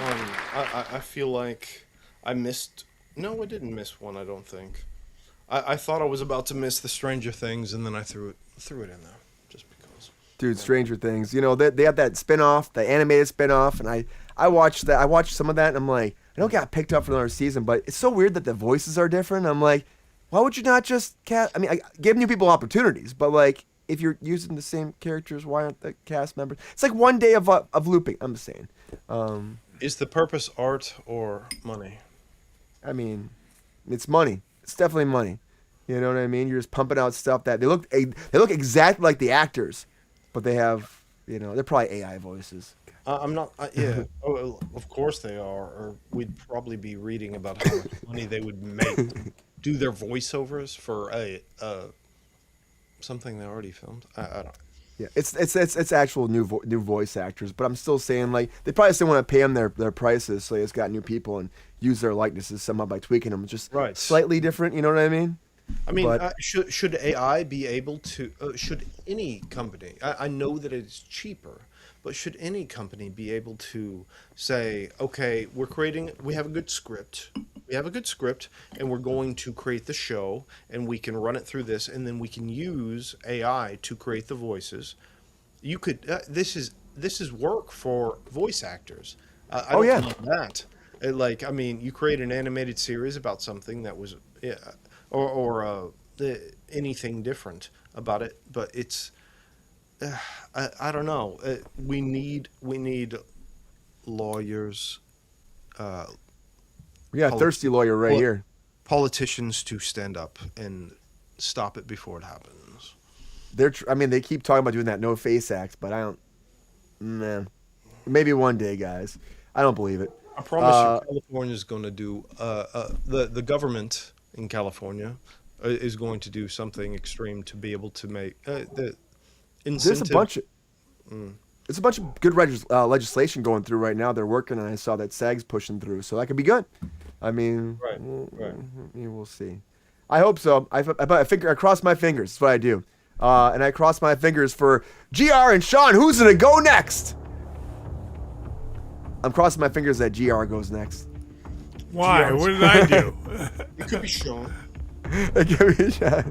I feel like I missed. No, I didn't miss one. I don't think. I thought I was about to miss the Stranger Things, and then I threw it in there just because. Dude, Stranger Things. You know, they have that spinoff, the animated spinoff, and I watched that. I watched some of that, and I'm like, I know it got picked up for another season, but it's so weird that the voices are different. I'm like, why would you not just cast? I mean, give new people opportunities, but like, if you're using the same characters, why aren't the cast members? It's like one day of looping. I'm just saying. Is the purpose art or money? I mean, it's money. It's definitely money. You know what I mean? You're just pumping out stuff that they look exactly like the actors, but they have, you know, they're probably AI voices. I'm not. Yeah, oh, of course they are. Or we'd probably be reading about how much money they would make do their voiceovers for something they already filmed. I don't. Yeah, it's actual new voice actors, but I'm still saying like they probably still want to pay them their prices, so they just got new people and use their likenesses somehow by tweaking them, just Right. slightly different. You know what I mean? I mean, But- should AI be able to? Should any company? I know that it's cheaper, but should any company be able to say, okay, we have a good script. We have a good script, and we're going to create the show, and we can run it through this, and then we can use AI to create the voices. You could. This is work for voice actors. I don't yeah. need that. Like, I mean, you create an animated series about something that was, or anything different about it, but it's. I don't know. We need lawyers. We got a thirsty lawyer right here. Politicians to stand up and stop it before it happens. I mean, they keep talking about doing that no face act, but I don't. Man, maybe one day, guys. I don't believe it. I promise you, California is going to do. The government in California is going to do something extreme to be able to make the incentive. There's a bunch of good legislation going through right now. They're working, and I saw that SAG's pushing through, so that could be good. I mean, Right. We'll see. I hope so. I cross my fingers. That's what I do. And I cross my fingers for GR and Sean. Who's gonna go next? I'm crossing my fingers that GR goes next. Why? What did I do? It could be shown. Give me a shot.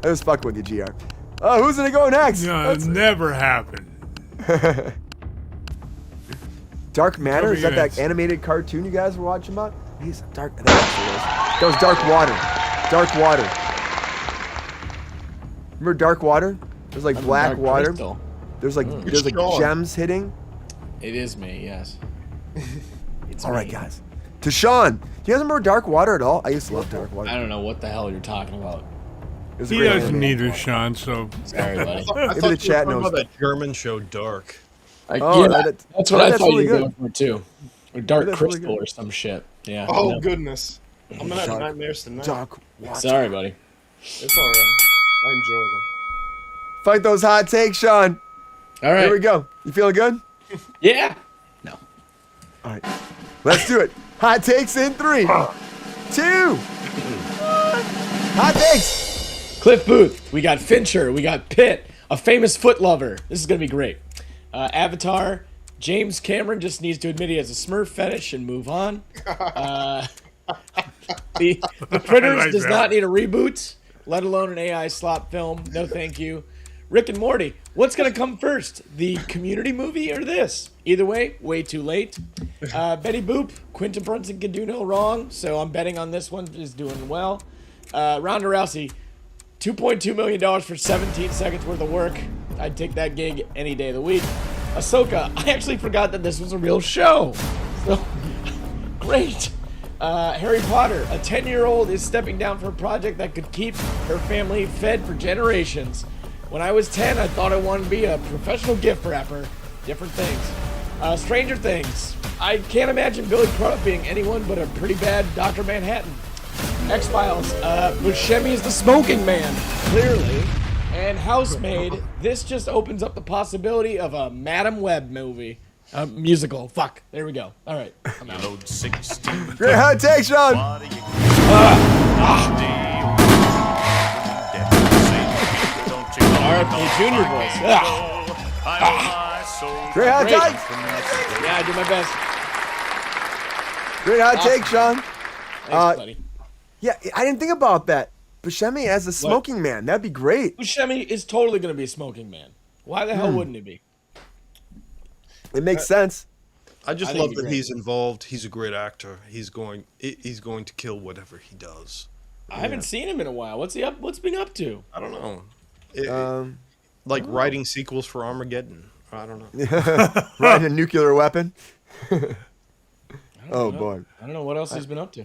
I was fucking with you, GR. Who's gonna go next? No, it never happened. Dark Matter? Is that Yes. animated cartoon you guys were watching about? He's dark. That was Dark Water. Dark Water. Remember Dark Water? There's like black Dark water. Crystal. There's like Sean. gems hitting. It is me, yes. It's All right, me. guys. To Sean. Do you guys remember Dark Water at all? I used to love Dark Water. I don't know what the hell you're talking about. It was a He great doesn't anime. either, Sean, so Sorry, buddy. I Maybe thought the chat you were talking knows. about that German show Dark. Oh, Yeah, that's what I that's thought really you were good. going for too. Or Dark That's really Crystal good. or some shit. Yeah. Oh no. goodness, I'm gonna have Dark- nightmares tonight. Dark Water. Sorry, buddy. It's all right. I enjoy them. Fight those hot takes, Sean. All right. Here we go. You feeling good? Yeah. No. All right. Let's do it. Hot takes in 3, 2, 1. Hot takes. Cliff Booth. We got Fincher. We got Pitt. A famous foot lover. This is gonna be great. Avatar. James Cameron just needs to admit he has a Smurf fetish and move on. The Critters like does that not one. need a reboot, let alone an AI slop film. No, thank you. Rick and Morty. What's gonna come first, the Community movie or this? Either way, way too late. Betty Boop. Quentin Brunson can do no wrong, so I'm betting on this one is doing well. Ronda Rousey. $2.2 million for 17 seconds worth of work. I'd take that gig any day of the week. Ahsoka. I actually forgot that this was a real show. So, great. Harry Potter. A 10-year-old is stepping down for a project that could keep her family fed for generations. When I was 10, I thought I wanted to be a professional gift wrapper. Different things. Stranger Things. I can't imagine Billy Crudup being anyone but a pretty bad Dr. Manhattan. XFiles. Buscemi is the smoking man, clearly. And Housemaid. This just opens up the possibility of a Madam Web movie. Musical. Fuck. There we go. All right. I'm out. Load 16. Great hot takes, Sean. What do you RFK Jr. voice. Great hot Great. takes. Yeah, I do my best. Great hot Awesome. take, Sean. Thanks, buddy. Yeah, I didn't think about that. Buscemi as a smoking man. That'd be great. Buscemi is totally going to be a smoking man. Why the hell wouldn't he be? It makes sense. I just I think love he'd be that great. he's involved. He's a great actor. He's going to kill whatever he does. I haven't seen him in a while. What's he up? What's been up to? I don't know. Oh. Writing sequels for Armageddon. I don't know. Riding a nuclear weapon. Oh know. boy. I don't know what else he's been up to.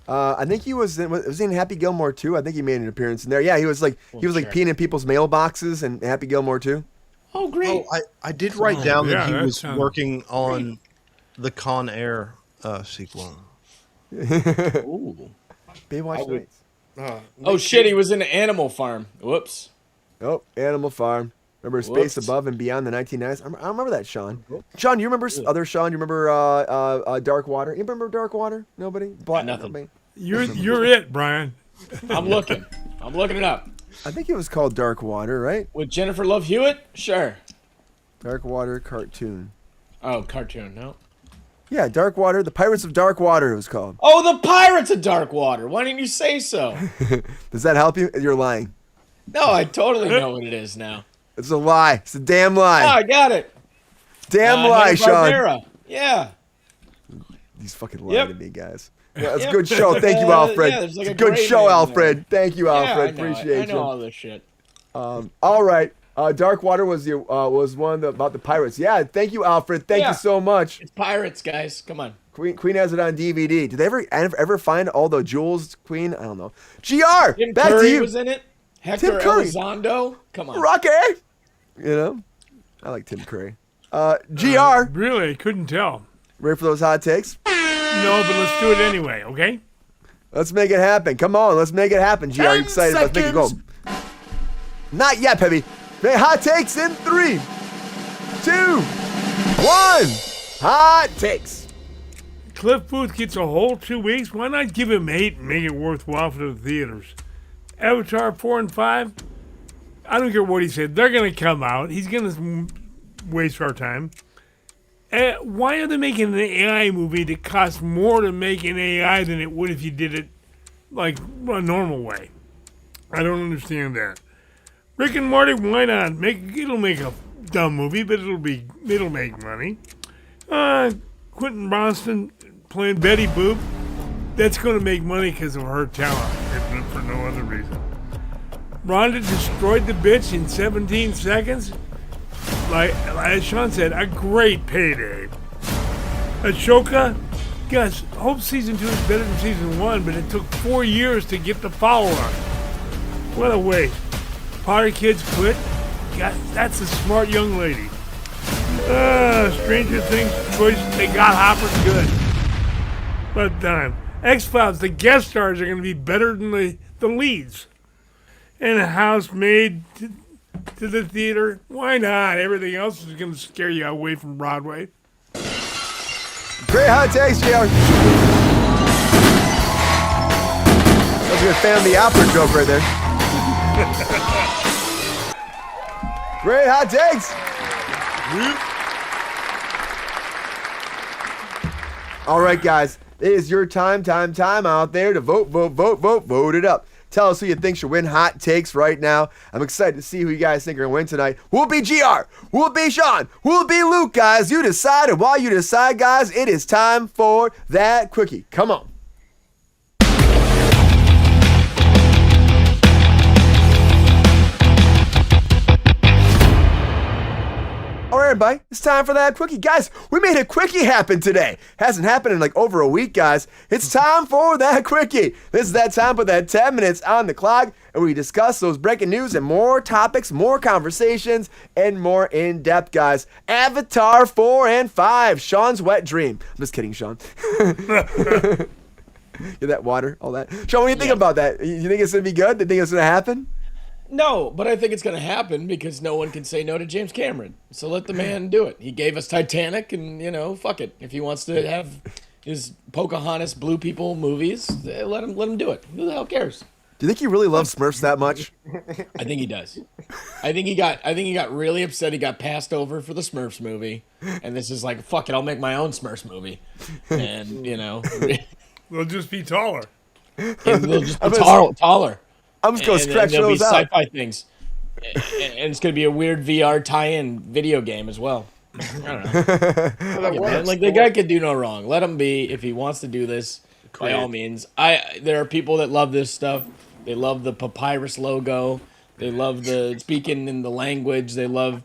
I think he was he in Happy Gilmore too? I think he made an appearance in there. Yeah, he was like sure. peeing in people's mailboxes and Happy Gilmore too. Oh, great. Oh, I did write down yeah, that he that was sounds working on the Con Air sequel. Ooh. Baywatch would- Nights. Oh, shit. He was in Animal Farm. Whoops. Oh, Animal Farm. Remember Space Whoops. Above and Beyond the 1990s? I remember that, Sean. Sean, you remember other Sean? You remember Dark Water? You remember Dark Water? Nobody? Nothing. Nobody? You're it, Brian. I'm looking. I'm looking it up. I think it was called Dark Water, right? With Jennifer Love Hewitt? Sure. Dark Water cartoon. Oh, cartoon. No. Yeah, Dark Water. The Pirates of Dark Water it was called. Oh, the Pirates of Dark Water. Why didn't you say so? Does that help you? You're lying. No, I totally know what it is now. It's a lie. It's a damn Oh, lie. I got it. Damn lie, Sean. Hanna-Barbera. Yeah. He's fucking lying Yep. to me, guys. Yeah, it's Yep. a good show. Thank you, Alfred. Yeah, there's like It's a a good gray show, man Alfred. Thank you, Yeah, Alfred. I know it. Appreciate I know you. all this shit. All right. Dark Water was one of the, about the pirates. Yeah, thank you, Alfred. Thank Yeah. you so much. It's pirates, guys. Come on. Queen has it on DVD. Did they ever find all the jewels, Queen? I don't know. GR, Tim back Curry to you. was in it. Hector Curry. Elizondo. Come on. Rocky. You know, I like Tim Curry. GR, Really, couldn't tell. ready for those hot takes? No, but let's do it anyway, okay? Let's make it happen. Come on, let's make it happen. GR, you 10 excited? Let's make it go. Not yet, Peppy. Hot takes in 3, 2, 1. Hot takes. Cliff Booth gets a whole 2 weeks. Why not give him 8 and make it worthwhile for the theaters? Avatar 4 and 5, I don't care what he said. They're going to come out. He's going to waste our time. Why are they making an AI movie that costs more to make an AI than it would if you did it like a normal way? I don't understand that. Rick and Morty, why not? It'll make a dumb movie, but it'll make money. Quentin Boston playing Betty Boop, that's going to make money because of her talent, if for no other reason. Ronda destroyed the bitch in 17 seconds. Like as Sean said, a great payday. Ahsoka, guys, hope season 2 is better than season 1, but it took 4 years to get the follow-up. What a waste. Potter kids quit. God, that's a smart young lady. Stranger Things choice, they got Hopper good. But XFiles, the guest stars are going to be better than the leads. And a Housemaid to the theater. Why not? Everything else is going to scare you away from Broadway. Great hot takes, JR. That was a good Family Opera joke right there. Great hot takes. All right, guys. It is your time out there to vote it up. Tell us who you think should win hot takes right now. I'm excited to see who you guys think are going to win tonight. Will it be GR? Will it be Sean? Will it be Luke, guys? You decide, and while you decide, guys, it is time for that quickie. Come on. All right, everybody, it's time for that quickie. Guys, we made a quickie happen today. Hasn't happened in like over a week, guys. It's time for that quickie. This is that time, put that 10 minutes on the clock, and we discuss those breaking news and more topics, more conversations, and more in-depth, guys. Avatar 4 and 5, Sean's wet dream. I'm just kidding, Sean. Get that water, all that. Sean, what do you think about that? You think it's going to be good? Do you think it's going to happen? No, but I think it's going to happen because no one can say no to James Cameron. So let the man do it. He gave us Titanic, and, fuck it. If he wants to have his Pocahontas Blue People movies, let him do it. Who the hell cares? Do you think he really loves Smurfs that much? I think he does. I think he got really upset. He got passed over for the Smurfs movie, and this is like, fuck it, I'll make my own Smurfs movie, and They'll just be taller. they'll just be taller. I'm just gonna stretch there'll be those out. sci-fi things, and it's gonna be a weird VR tie-in video game as well. I don't know. Yeah, man, like the guy could do no wrong. Let him be. If he wants to do this, by all means. There are people that love this stuff. They love the papyrus logo. They love the speaking in the language. They love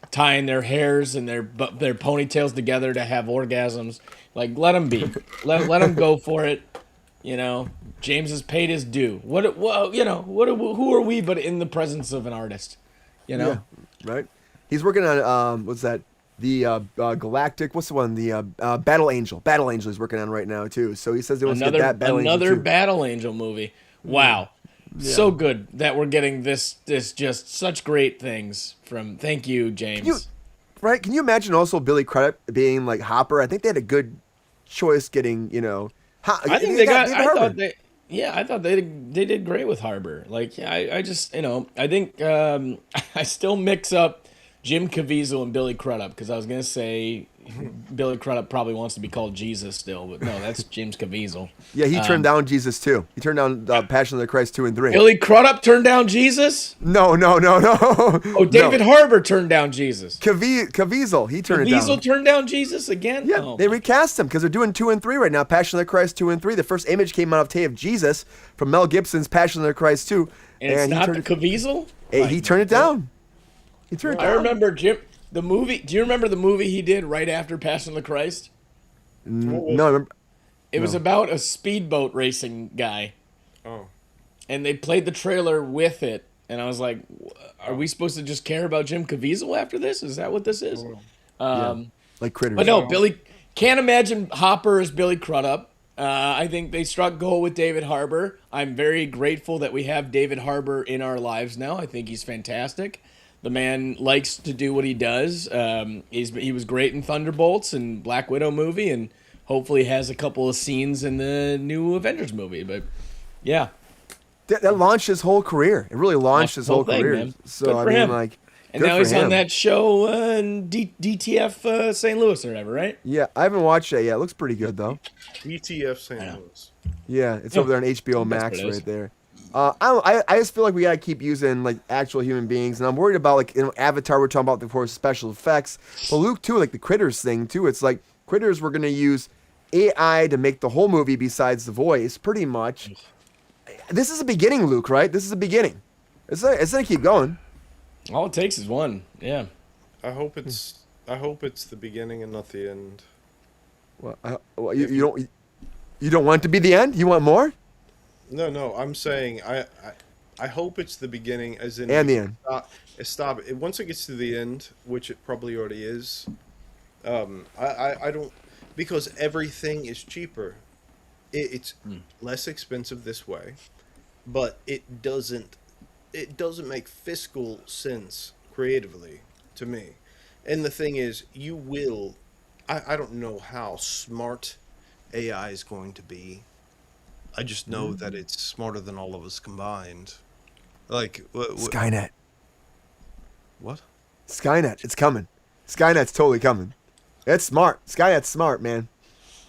tying their hairs and their ponytails together to have orgasms. Like, let them be. Let them go for it. James has paid his due. Who are we but in the presence of an artist? Yeah, right. He's working on what's that? The Galactic. What's the one? The Battle Angel. Battle Angel he's working on right now too. So he says they want to get that Battle Angel another too. Battle Angel movie. Wow. Yeah. So good that we're getting this just such great things from. Thank you, James. Can you imagine also Billy Crudup being like Hopper? I think they had a good choice getting. I think I thought they did great with Harbor. Like, I just I think I still mix up Jim Caviezel and Billy Crudup because I was gonna say Billy Crudup probably wants to be called Jesus still, but no, that's James Caviezel. Yeah, he turned down Jesus too. He turned down Passion of the Christ 2 and 3. Billy Crudup turned down Jesus? No. Oh, David Harbour turned down Jesus. Caviezel, he turned it down. Caviezel turned down Jesus again? Yeah, they recast him because they're doing 2 and 3 right now. Passion of the Christ 2 and 3. The first image came out of Jesus from Mel Gibson's Passion of the Christ 2. And it's not the Caviezel? He turned it down. I remember the movie. Do you remember the movie he did right after Passion of the Christ? No, I remember. It was about a speedboat racing guy. Oh. And they played the trailer with it, and I was like, "Are we supposed to just care about Jim Caviezel after this? Is that what this is?" Like Critters. But no, Billy can't imagine Hopper as Billy Crudup. I think they struck gold with David Harbour. I'm very grateful that we have David Harbour in our lives now. I think he's fantastic. The man likes to do what he does. He was great in Thunderbolts and Black Widow movie, and hopefully has a couple of scenes in the new Avengers movie. But yeah, that launched his whole career. It really launched his whole career. Man. So good for him. And now he's him. on that show in DTF St. Louis or whatever, right? Yeah, I haven't watched it yet. It looks pretty good though. DTF St. Louis. Yeah, it's over there on HBO Max right there. I just feel like we gotta keep using like actual human beings, and I'm worried about like Avatar. We're talking about of course special effects, but Luke too, like the Critters thing too. It's like Critters we're gonna use AI to make the whole movie besides the voice, pretty much. This is a beginning, Luke. Right? This is a beginning. It's gonna keep going. All it takes is one. Yeah. I hope it's the beginning and not the end. Well, you don't want it to be the end. You want more? No. I'm saying I hope it's the beginning, as in and the end. Stop it. Once it gets to the end, which it probably already is. I don't, because everything is cheaper. It's less expensive this way, but it doesn't make fiscal sense creatively to me. And the thing is, I don't know how smart AI is going to be. I just know that it's smarter than all of us combined. Like Skynet. What? Skynet. It's coming. Skynet's totally coming. It's smart. Skynet's smart, man.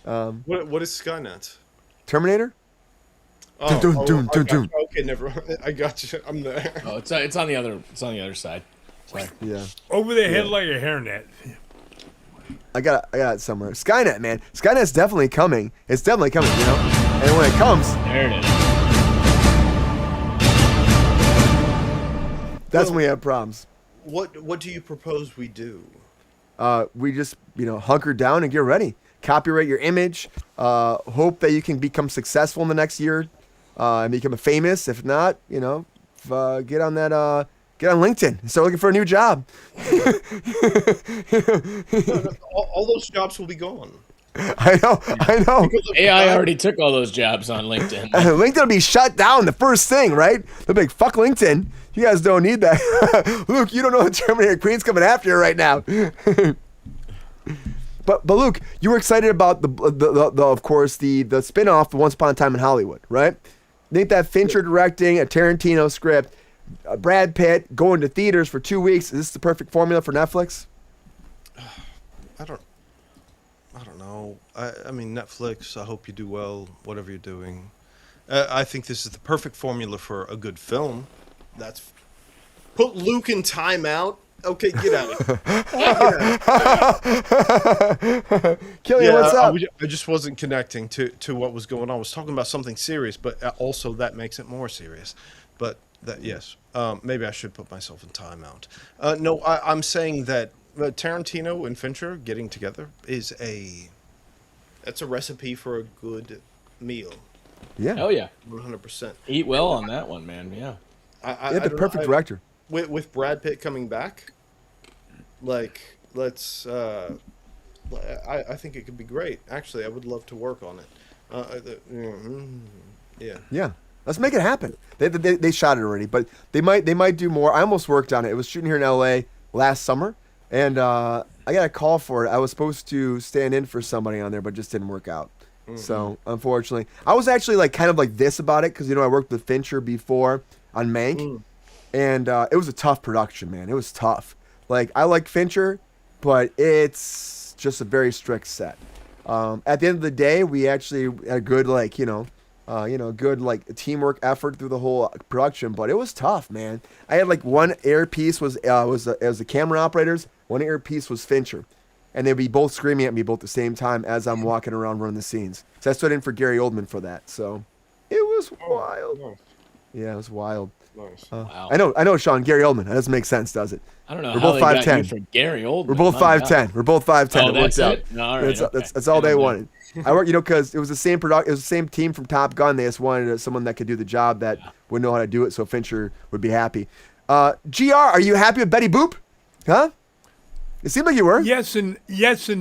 What is Skynet? Terminator. Okay, never. I got you. I'm there. Oh, it's on the other. It's on the other side. Sorry. Yeah. Over their head like a hairnet. I got it somewhere. Skynet, man. Skynet's definitely coming. It's definitely coming, you know? And when it comes... There it is. That's when we have problems. What do you propose we do? We just, hunker down and get ready. Copyright your image. Hope that you can become successful in the next year and become famous. If not, get on that... Get on LinkedIn and start looking for a new job. all those jobs will be gone. I know. AI already took all those jobs on LinkedIn. LinkedIn will be shut down the first thing, right? They'll be like, fuck LinkedIn. You guys don't need that. Luke, you don't know the Terminator Queen's coming after you right now. But Luke, you were excited about the of course the spinoff, Once Upon a Time in Hollywood, right? I think that Fincher directing a Tarantino script. Brad Pitt going to theaters for 2 weeks. Is this the perfect formula for Netflix? I don't know. I mean, Netflix, I hope you do well, whatever you're doing. I think this is the perfect formula for a good film. Put Luke in timeout. Okay, get out of here. Killian, what's up? I just wasn't connecting to what was going on. I was talking about something serious, but also that makes it more serious. But yes, maybe I should put myself in timeout. No, I'm saying that Tarantino and Fincher getting together that's a recipe for a good meal. Yeah. Oh yeah. 100%. Eat well on that one, man. Yeah. Yeah, the perfect director. With Brad Pitt coming back, like, let's. I think it could be great. Actually, I would love to work on it. Yeah. Yeah. Let's make it happen. They shot it already, but they might do more. I almost worked on it. It was shooting here in LA last summer, and I got a call for it. I was supposed to stand in for somebody on there, but it just didn't work out. So unfortunately, I was actually like kind of like this about it because I worked with Fincher before on Mank, and it was a tough production, man. It was tough. Like I like Fincher, but it's just a very strict set. At the end of the day, we actually had a good good like teamwork effort through the whole production, but it was tough, man. I had like one earpiece was the camera operators, one earpiece was Fincher. And they'd be both screaming at me both at the same time as I'm walking around running the scenes. So I stood in for Gary Oldman for that. So it was wild. Nice. Yeah, it was wild. Nice. Wow. I know, Sean. Gary Oldman. That doesn't make sense, does it? I don't know We're how both they got 5'10". you from Gary Oldman. We're both 5'10". We're both 5'10". Oh, It works that's out. it? No, all right, That's all they wanted. I worked, because it was the same it was the same team from Top Gun. They just wanted someone that could do the job that would know how to do it, so Fincher would be happy. GR, are you happy with Betty Boop? Huh? It seemed like you were. Yes and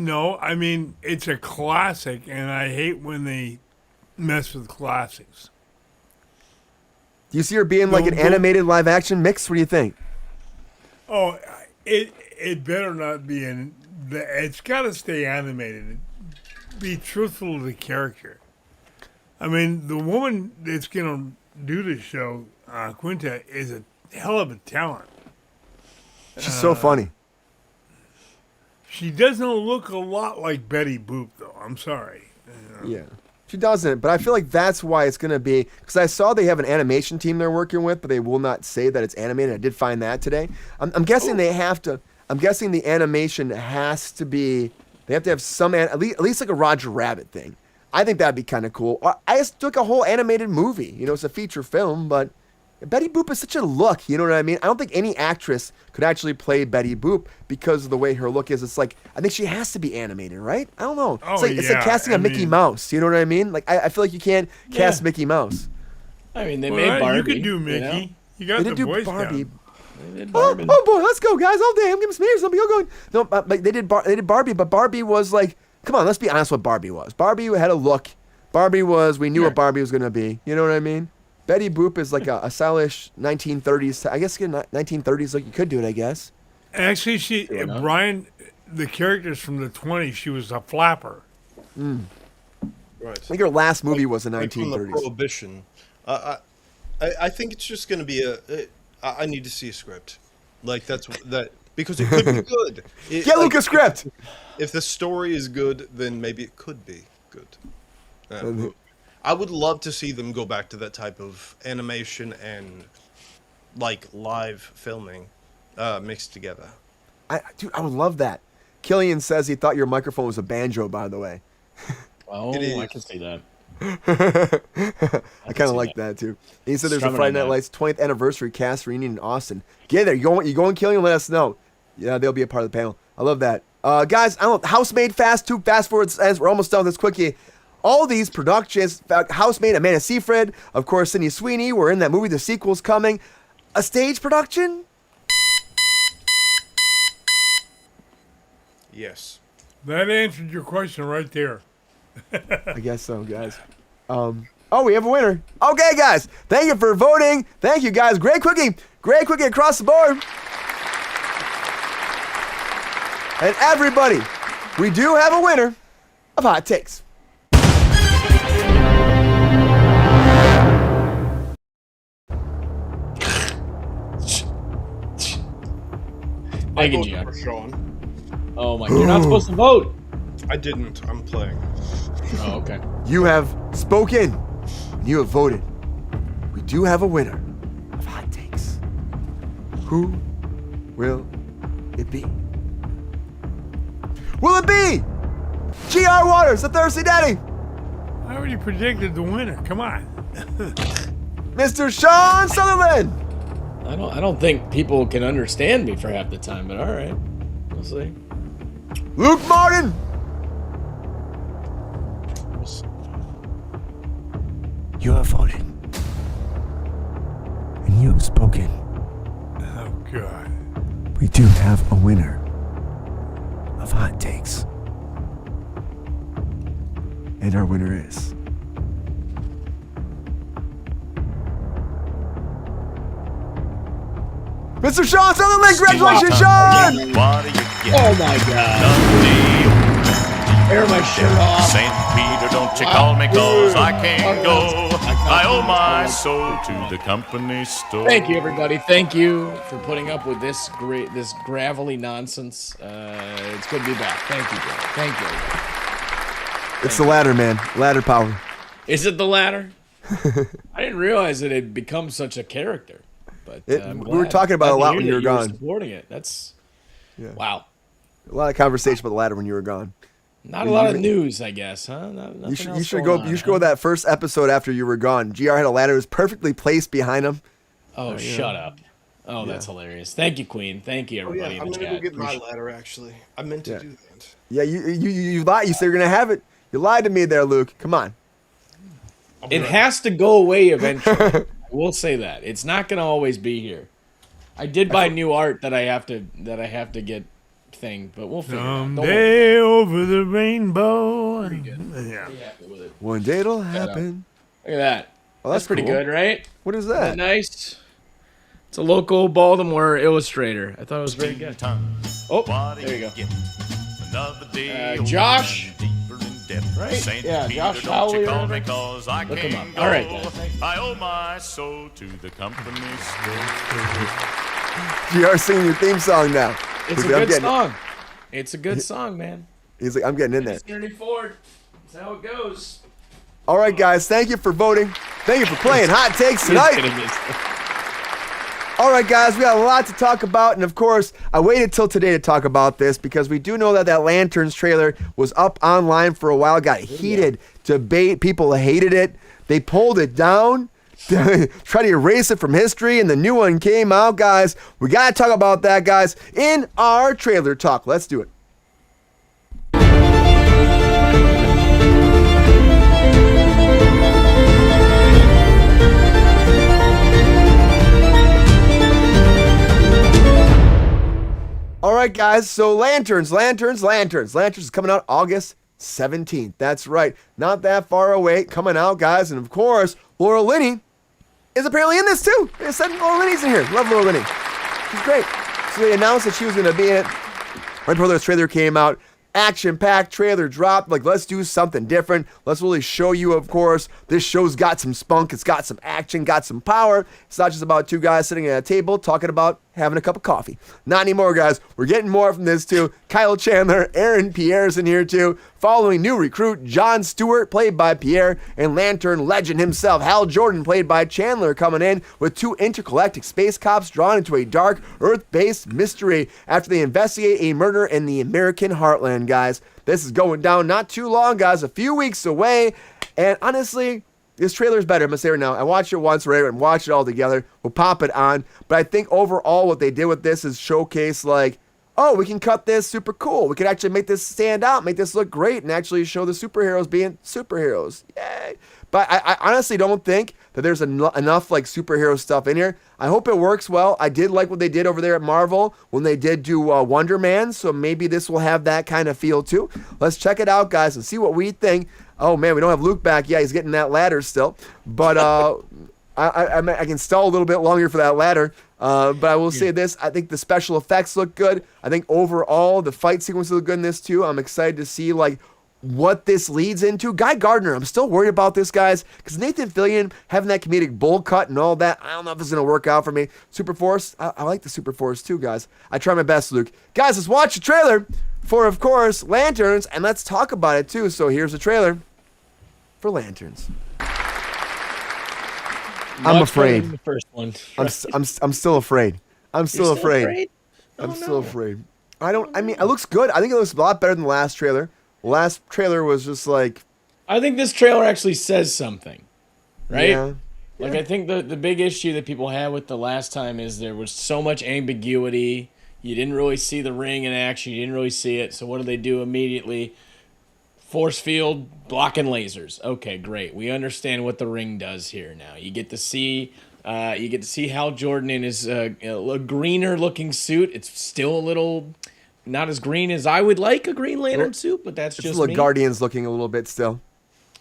no. I mean, it's a classic, and I hate when they mess with classics. Do you see her being like an animated live action mix? What do you think? Oh, it better not be it's got to stay animated. Be truthful to the character. I mean, the woman that's going to do the show, Quinta, is a hell of a talent. She's so funny. She doesn't look a lot like Betty Boop, though. I'm sorry. Yeah. She doesn't, but I feel like that's why it's going to be, because I saw they have an animation team they're working with, but they will not say that it's animated. I did find that today. I'm guessing they have to, I'm guessing the animation has to be, they have to have some, at least like a Roger Rabbit thing. I think that'd be kind of cool. I just took a whole animated movie. It's a feature film, but Betty Boop is such a look, you know what I mean? I don't think any actress could actually play Betty Boop because of the way her look is. It's like, I think she has to be animated, right? I don't know. Oh, it's like casting a Mickey Mouse, you know what I mean? Like, I feel like you can't cast Mickey Mouse. I mean, they made Barbie. You could do Mickey. You got They the did do voice Barbie. down. They did Oh, Barbie. oh boy, let's go, guys. Oh damn, give me some ears. Something going. No, like they did Barbie, but Barbie was like, come on, let's be honest. What Barbie was? Barbie had a look. Barbie was. We knew what Barbie was gonna be. You know what I mean? Betty Boop is like a stylish 1930s. I guess 1930s. Like you could do it. I guess. Actually, Brian, the characters from the 20s, she was a flapper. Right. I think her last movie was the Like from the 1930s. Prohibition. I think it's just going to be I need to see a script. Like that because it could be good. Get Luke a script. If the story is good, then maybe it could be good. I would love to see them go back to that type of animation and like live filming mixed together. Dude, I would love that. Killian says he thought your microphone was a banjo, by the way. Oh, It is. I can see that. I kind of like that too. He said there's a Strumming Friday on Night that. Lights 20th anniversary cast reunion in Austin. Get there. You going, Killian? Let us know. Yeah, they'll be a part of the panel. I love that. Guys, I don't know. Housemaid fast forward as we're almost done with this quickie. All these productions, Housemaid, Amanda Seyfried, of course, Sydney Sweeney. We're in that movie. The sequel's coming. A stage production? Yes. That answered your question right there. I guess so, guys. Oh, we have a winner. Okay, guys. Thank you for voting. Thank you, guys. Great quickie. Great quickie across the board. And everybody, we do have a winner of Hot Takes. I Thank you, voted John. for Sean. Oh my! You're not supposed to vote. I didn't. I'm playing. Oh, okay. You have spoken. You have voted. We do have a winner of hot takes. Who will it be? Will it be G.R. Waters, the Thirsty Daddy? I already predicted the winner. Come on. Mr. Sean Sutherland? I don't think people can understand me for half the time, but all right, we'll see. Luke Martin? You have voted. And you have spoken. Oh, God. We do have a winner of hot takes. And our winner is Mr. Sean Sutherland. Congratulations, Sean! What do you get? Oh my God! Air my shit off. St. Peter, don't you call me, cause I can't go. I owe my soul to the company store. Thank you, everybody. Thank you for putting up with this gravelly nonsense. It's good to be back. Thank you, Joe. Thank you. Everybody. It's the ladder, man. Ladder power. Is it the latter? I didn't realize it had become such a character. But I'm we were glad. talking about it a Glad to lot hear when you that were gone. Supporting it. That's wow. A lot of conversation about the ladder when you were gone. Not a lot of news, I guess, huh? You should go to that first episode after you were gone. GR had a ladder that was perfectly placed behind him. Oh, shut up. Oh, that's hilarious. Thank you, Queen. Thank you, Oh everybody yeah, in I'm the gonna chat. go get my ladder. Actually, I meant to do that. Yeah, you lied. You said you're gonna have it. You lied to me there, Luke. Come on. It has to go away eventually. I will say that. It's not going to always be here. I did buy new art that I have to get thing, but we'll figure it out. Don't worry. Someday over the rainbow. Pretty good. Yeah. Pretty happy with it. One day it'll happen. Look at that. Oh, That's pretty cool. good, right? What is Isn't that that? nice? It's a local Baltimore illustrator. I thought it was very good. Oh, there you go. Another day Josh? deeper in debt. Right? St. Yeah, Peter, Josh don't Howley you or call whatever. me, cause I Look can't him up. go. All right, guys. Thank you. I owe my soul to the company store. GR singing your theme song now. It's a He's like, good song. It's a good song, man. He's like, I'm getting in there. Henry Ford. That's how it goes. All right, guys. Thank you for voting. Thank you for playing Hot Takes He's tonight. kidding me. All right, guys, we got a lot to talk about, and of course, I waited till today to talk about this because we do know that Lanterns trailer was up online for a while, got heated debate. People hated it. They pulled it down, tried to erase it from history, and the new one came out, guys. We got to talk about that, guys, in our trailer talk. Let's do it. All right, guys, so Lanterns is coming out August 17th. That's right, not that far away, coming out, guys. And of course, Laura Linney is apparently in this too. They said Laura Linney's in here. Love Laura Linney. She's great. So they announced that she was going to be in it right before this trailer came out. Action-packed trailer dropped. Like, let's do something different. Let's really show you, of course, this show's got some spunk. It's got some action, got some power. It's not just about two guys sitting at a table talking about having a cup of coffee. Not anymore, guys. We're getting more from this, too. Kyle Chandler, Aaron Pierre's in here, too. Following new recruit John Stewart, played by Pierre, and Lantern legend himself, Hal Jordan, played by Chandler, coming in with two intergalactic space cops drawn into a dark, Earth-based mystery after they investigate a murder in the American heartland, guys. This is going down not too long, guys. A few weeks away. And honestly, this trailer's better. I'm going to say right now. I watched it once, right? And watch it all together. We'll pop it on. But I think overall what they did with this is showcase, like, oh, we can cut this super cool. We can actually make this stand out, make this look great, and actually show the superheroes being superheroes. Yay. But I honestly don't think that there's enough like superhero stuff in here. I hope it works well. I did like what they did over there at Marvel when they did do Wonder Man, so maybe this will have that kind of feel too. Let's check it out, guys, and see what we think. Oh, man, we don't have Luke back. Yeah, he's getting that ladder still. But I can stall a little bit longer for that ladder. But I will say this. I think the special effects look good. I think overall the fight sequences look good in this too. I'm excited to see like what this leads into. Guy Gardner, I'm still worried about this, guys, because Nathan Fillion having that comedic bowl cut and all that, I don't know if it's going to work out for me. Super Force, I like the Super Force too, guys. I try my best, Luke. Guys, let's watch the trailer for, of course, Lanterns, and let's talk about it too. So here's the trailer for Lanterns. I'm afraid. The first one. I'm still afraid. I'm still afraid. I'm Oh, still no. afraid. I mean, it looks good. I think it looks a lot better than the last trailer. The last trailer was just like, I think this trailer actually says something, right? yeah. Like, I think the big issue that people had with the last time is there was so much ambiguity. You didn't really see the ring in action. You didn't really see it. So what do they do immediately? Force field, blocking lasers. Okay, great. We understand what the ring does here now. You get to see Hal Jordan in his a greener looking suit. It's still a little not as green as I would like a Green Lantern suit, but that's It's just like me. Guardians looking a little bit still.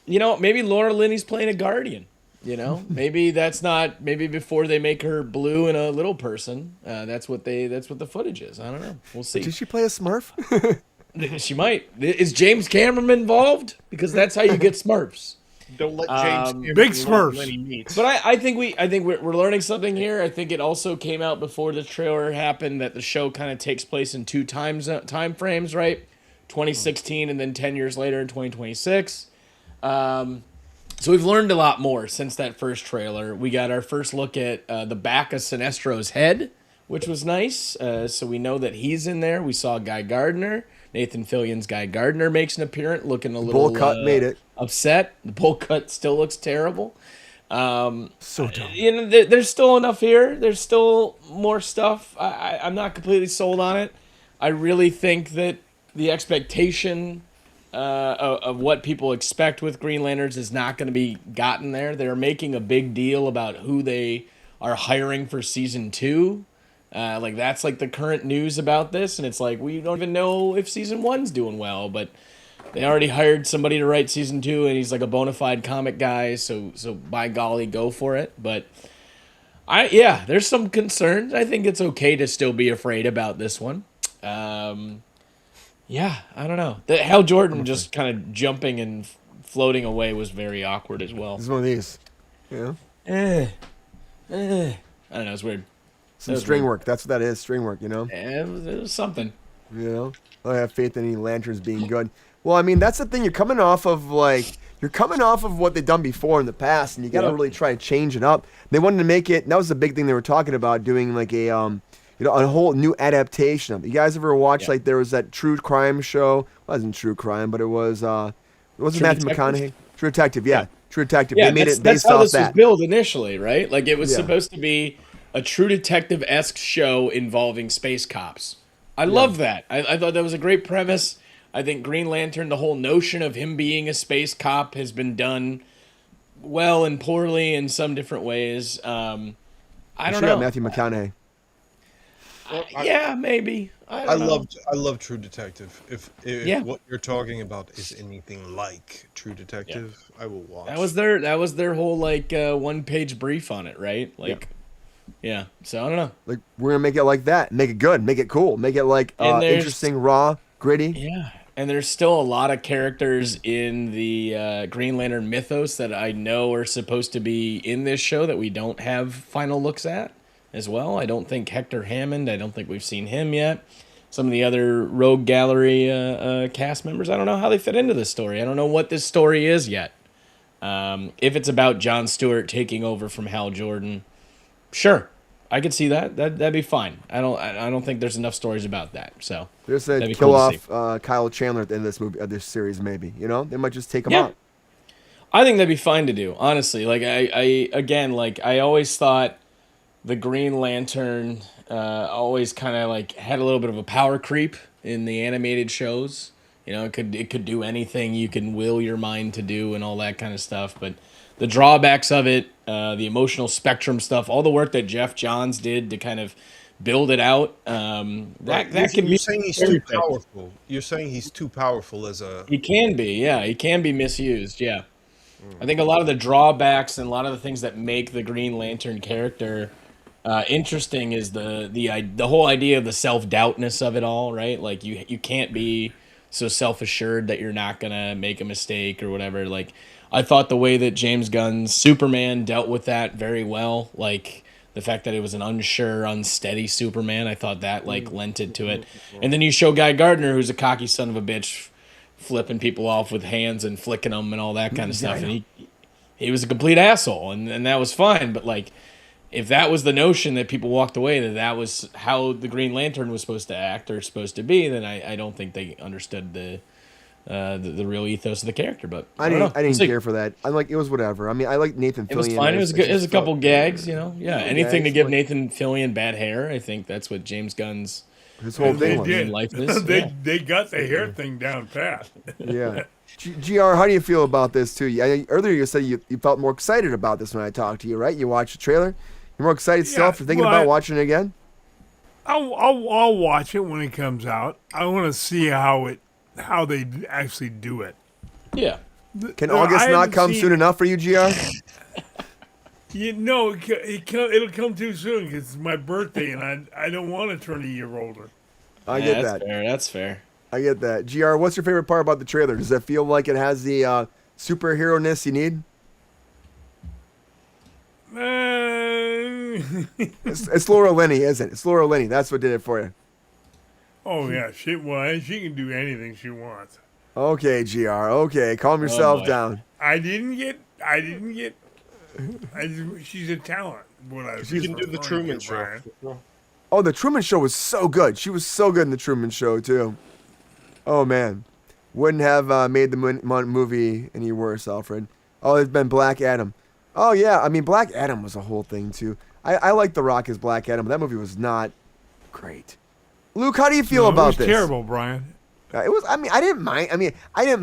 You know, maybe Laura Linney's playing a Guardian. You know, maybe that's not. Maybe before they make her blue and a little person, that's what the footage is. I don't know. We'll see. Did she play a Smurf? She might. Is James Cameron involved? Because that's how you get Smurfs. Don't let James Big Smurfs. when he meets. But I think we're learning something here. I think it also came out before the trailer happened that the show kind of takes place in two time frames, right? 2016 and then 10 years later in 2026. So we've learned a lot more since that first trailer. We got our first look at the back of Sinestro's head, which was nice. So we know that he's in there. We saw Guy Gardner. Nathan Fillion's Guy Gardner makes an appearance, looking a little Bowl cut made it. upset. The bowl cut still looks terrible. So dumb. You know, there's still enough here. There's still more stuff. I'm not completely sold on it. I really think that the expectation of what people expect with Green Lanterns is not going to be gotten there. They're making a big deal about who they are hiring for season 2. Like that's like the current news about this, and it's like we don't even know if season 1's doing well, but they already hired somebody to write season 2, and he's like a bona fide comic guy, so by golly, go for it. But there's some concerns. I think it's okay to still be afraid about this one. I don't know. The Hal Jordan just kind of jumping and floating away was very awkward as well. It's one of these. Yeah. I don't know. It's weird. Some string work. That's what that is. String work, you know? It was something. You know? I have faith in any lanterns being good. Well, I mean, that's the thing. You're coming off of what they've done before in the past, and you got to really try to change it up. They wanted to make it, and that was the big thing they were talking about, doing like a, a whole new adaptation of it. You guys ever watch, like, there was that true crime show? Well, it wasn't true crime, but it was Matthew McConaughey? True Detective, yeah. True Detective. Yeah, they made it that's based how off this was that. built initially, right? Like, it was Yeah. supposed to be a True Detective-esque show involving space cops. I love that. I thought that was a great premise. I think Green Lantern, the whole notion of him being a space cop has been done well and poorly in some different ways. I don't know. Matthew McConaughey. Yeah, maybe. I love True Detective. If Yeah. what you're talking about is anything like True Detective, I will watch. That was their whole like 1-page brief on it, right? Like, yeah. So I don't know. Like, we're going to make it like that. Make it good. Make it cool. Make it, like, And there's- interesting, raw, gritty. Yeah, and there's still a lot of characters in the Green Lantern mythos that I know are supposed to be in this show that we don't have final looks at as well. I don't think Hector Hammond, I don't think we've seen him yet. Some of the other Rogue Gallery cast members, I don't know how they fit into this story. I don't know what this story is yet. If it's about Jon Stewart taking over from Hal Jordan, sure, I could see that. That'd be fine. I don't think there's enough stories about that. So They're that'd going be to kill cool to see. off Kyle Chandler at the end of this movie, of this series, maybe. You know? They might just take him Yeah. out. I think that'd be fine to do, honestly. Like I always thought the Green Lantern always kind of like had a little bit of a power creep in the animated shows. You know, it could do anything you can will your mind to do and all that kind of stuff. But the drawbacks of it, the emotional spectrum stuff, all the work that Jeff Johns did to kind of build it out, that can be. You're saying he's too powerful. You're saying he's too powerful as a. He can be, yeah. He can be misused, yeah. I think a lot of the drawbacks and a lot of the things that make the Green Lantern character interesting is the whole idea of the self-doubtness of it all, right? Like you can't be so self-assured that you're not gonna make a mistake or whatever. Like, I thought the way that James Gunn's Superman dealt with that very well, like the fact that it was an unsure, unsteady Superman, I thought that like lent it to it. And then you show Guy Gardner, who's a cocky son of a bitch, flipping people off with hands and flicking them and all that kind of stuff, and he was a complete asshole, and that was fine. But like, if that was the notion that people walked away that was how the Green Lantern was supposed to act or supposed to be, then I don't think they understood the real ethos of the character. But I didn't care for that. I like, it was whatever. I mean, I like Nathan Fillion. It was fine. It was good. It was a couple gags, you know. Yeah, anything to give like, Nathan Fillion bad hair. I think that's what James Gunn's his whole thing was. Likeness. They got the hair thing down pat. Yeah. GR, how do you feel about this too? Earlier you said you felt more excited about this when I talked to you, right? You watched the trailer. You're more excited still after thinking about watching it again. I'll watch it when it comes out. I want to see how they actually do it. Yeah. Can August not come soon enough for you, GR? It'll come too soon because it's my birthday and I don't want to turn a year older. I get that. That's fair. I get that. GR, what's your favorite part about the trailer? Does it feel like it has the superhero-ness you need? It's Laura Linney, isn't it? It's Laura Linney. That's what did it for you. Oh, yeah. She can do anything she wants. Okay, GR. Okay, calm yourself down. She's a talent. She can do the Truman Show. Oh, the Truman Show was so good. She was so good in the Truman Show, too. Oh, man. Wouldn't have made the movie any worse, Alfred. Oh, it's been Black Adam. Oh, yeah. I mean, Black Adam was a whole thing, too. I like The Rock as Black Adam, but that movie was not great. Luke, how do you feel about this? It was terrible, Brian. It was. I mean, I didn't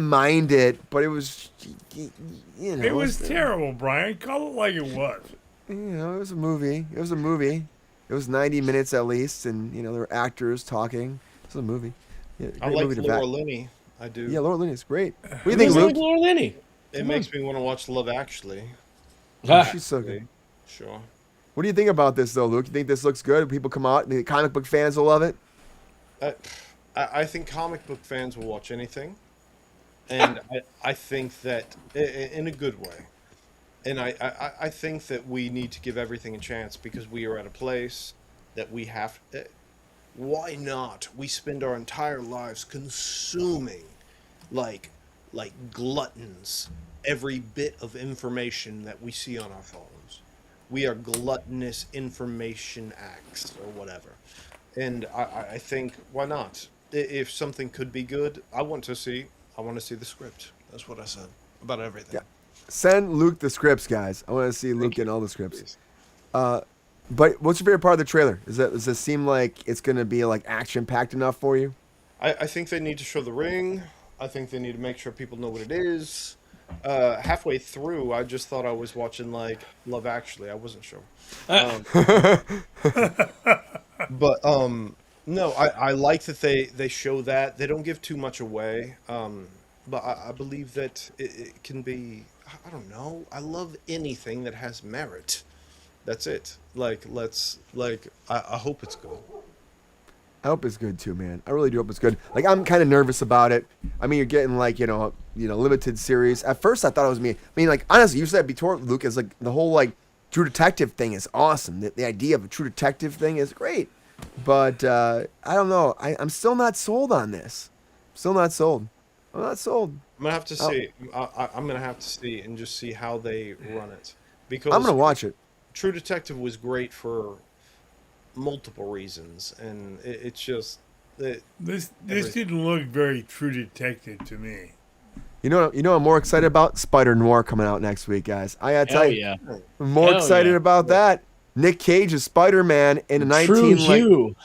mind it, but it was. You know, it was terrible, Brian. Call it like it was. You know, it was a movie. It was 90 minutes at least, and you know there were actors talking. It was a movie. Yeah, I like Laura Linney. I do. Yeah, Laura Linney is great. What do you think, Luke? Laura Linney. It makes me want to watch Love Actually. She's so good. Sure. What do you think about this, though, Luke? You think this looks good? People come out, the comic book fans will love it? I think comic book fans will watch anything. And I think that in a good way. And I think that we need to give everything a chance because we are at a place that we have... why not? We spend our entire lives consuming, like gluttons, every bit of information that we see on our phones. We are gluttonous information acts or whatever. And I think, why not? If something could be good, I want to see the script. That's what I said about everything. Yeah. Send Luke the scripts, guys. I want to see Luke in all the scripts. But what's your favorite part of the trailer? Does it seem like it's going to be like action-packed enough for you? I think they need to show the ring. I think they need to make sure people know what it is. Halfway through, I just thought I was watching like Love Actually. I wasn't sure. But no, I like that they show that. They don't give too much away. But I believe that it can be, I don't know. I love anything that has merit. That's it. I hope it's good. I hope it's good too, man. I really do hope it's good. Like, I'm kind of nervous about it. I mean, you're getting like, you know, limited series. At first, I thought it was me. I mean, like, honestly, you said before, Luke, is like the whole like True Detective thing is awesome. The idea of a True Detective thing is great. But I don't know. I'm still not sold on this. I'm not sold. I'm gonna have to see. I'm gonna have to see and just see how they run it. Because I'm gonna watch it. True Detective was great for multiple reasons, and it's just this didn't look very True Detective to me. You know, I'm more excited about Spider Noir coming out next week, guys. I gotta tell you, yeah. I'm more excited about that. Nick Cage is Spider-Man in a 19 True Hugh.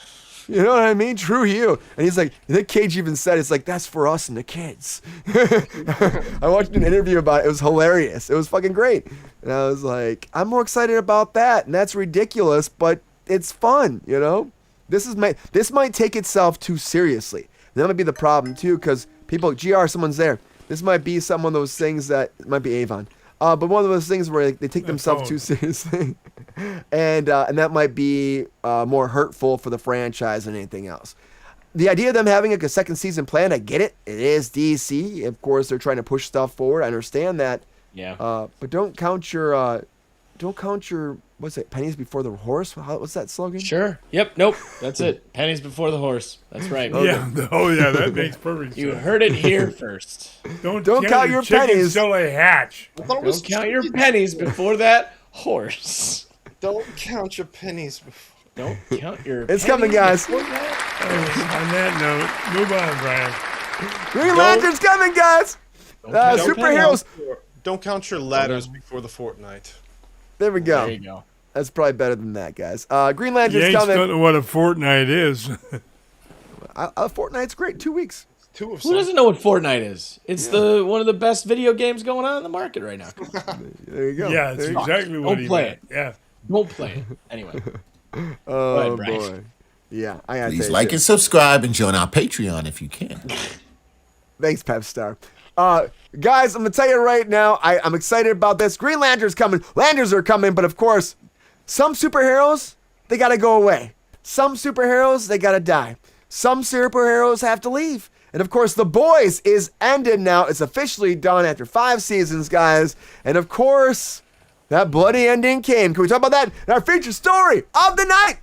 You know what I mean? True Hugh. And he's like, Nick Cage even said, it's like, that's for us and the kids. I watched an interview about it. It was hilarious. It was fucking great. And I was like, I'm more excited about that. And that's ridiculous, but it's fun, you know? This might take itself too seriously. That might be the problem, too, because people, GR, someone's there. This might be some of those things that, it might be Avon. But one of those things where they take themselves too seriously. And that might be more hurtful for the franchise than anything else. the idea of them having like a second season planned, I get it. It is DC. Of course, they're trying to push stuff forward. I understand that. Yeah. But don't count your what's it? Pennies before the horse. What's that slogan? Sure. Yep. Nope. That's it. Pennies before the horse. That's right. Yeah. Oh, yeah. That makes perfect sense. You heard it here first. Don't count your chickens pennies. till they hatch. Don't count your pennies before that horse. Don't count your pennies before. Don't count your. It's coming, guys. On that note, move on, Brian. Green Lantern's coming, guys. Superheroes. Don't count your ladders before the fortnight. There we go. There you go. That's probably better than that, guys. Green Lantern's Yanks coming. don't know what a fortnight is. A fortnight's great. 2 weeks. Two of Who doesn't know what Fortnite is? It's the one of the best video games going on in the market right now. There you go. Yeah, that's exactly what he play meant. Yeah. Don't play it. Anyway. Oh, Brian. boy. Yeah, I gotta Please say like and subscribe and join our Patreon if you can. Thanks, Pep Star. Guys, I'm gonna tell you right now, I'm excited about this. Green Lantern's coming. Lanterns are coming, but of course, some superheroes, they gotta go away. Some superheroes, they gotta die. Some superheroes have to leave. And of course, The Boys is ended now. It's officially done after 5 seasons, guys. And of course, that bloody ending came. Can we talk about that in our feature story of the night?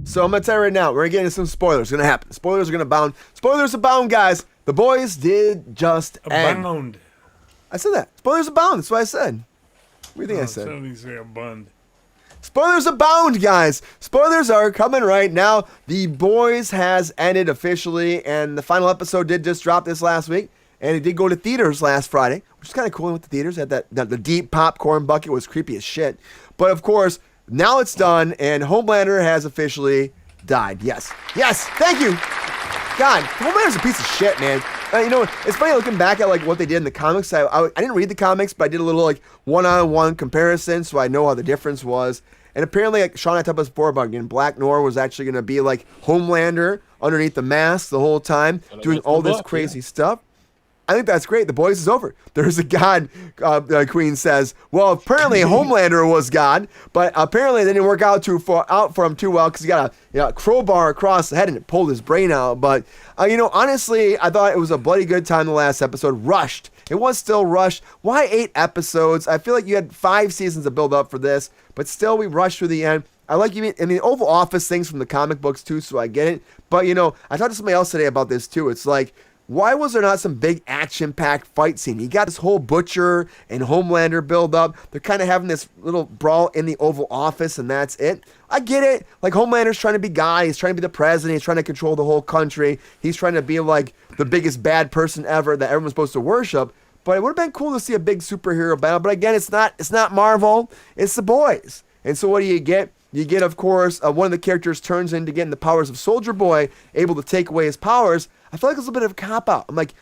So I'm going to tell you right now, we're going to get into some spoilers. It's going to happen. Spoilers are going to abound. Spoilers abound, guys. The Boys did just end. Abound. I said that. Spoilers abound. That's what I said. What do you think I said? Something say abound. Spoilers abound, guys. Spoilers are coming right now. The Boys has ended officially, and the final episode did just drop this last week, and it did go to theaters last Friday, which is kind of cool with the theaters. Had the deep popcorn bucket was creepy as shit. But of course, now it's done, and Homelander has officially died. Yes. Yes. Thank you. God, Homelander's a piece of shit, man. You know, it's funny looking back at like what they did in the comics. I didn't read the comics, but I did a little like one-on-one comparison, so I know how the difference was. And apparently, like Sean had talked about before about again, Black Noir was actually going to be like Homelander underneath the mask the whole time, doing all this crazy stuff. I think that's great. The Boys is over. There's a God, Queen says. Well, apparently Homelander was God, but apparently it didn't work out for him too well because he got a crowbar across the head and it pulled his brain out. But, honestly, I thought it was a bloody good time the last episode. Rushed. It was still rushed. Why 8 episodes? I feel like you had 5 seasons to build up for this, but still we rushed through the end. I like you. I mean, Oval Office things from the comic books too, so I get it. But, I talked to somebody else today about this too. It's like, why was there not some big action-packed fight scene? You got this whole Butcher and Homelander build up. They're kind of having this little brawl in the Oval Office, and that's it. I get it. Like, Homelander's trying to be God. He's trying to be the president. He's trying to control the whole country. He's trying to be, like, the biggest bad person ever that everyone's supposed to worship. But it would have been cool to see a big superhero battle. But again, it's not Marvel. It's The Boys. And so what do you get? You get, of course, one of the characters turns into getting the powers of Soldier Boy, able to take away his powers. I feel like it's a bit of a cop-out. I'm like,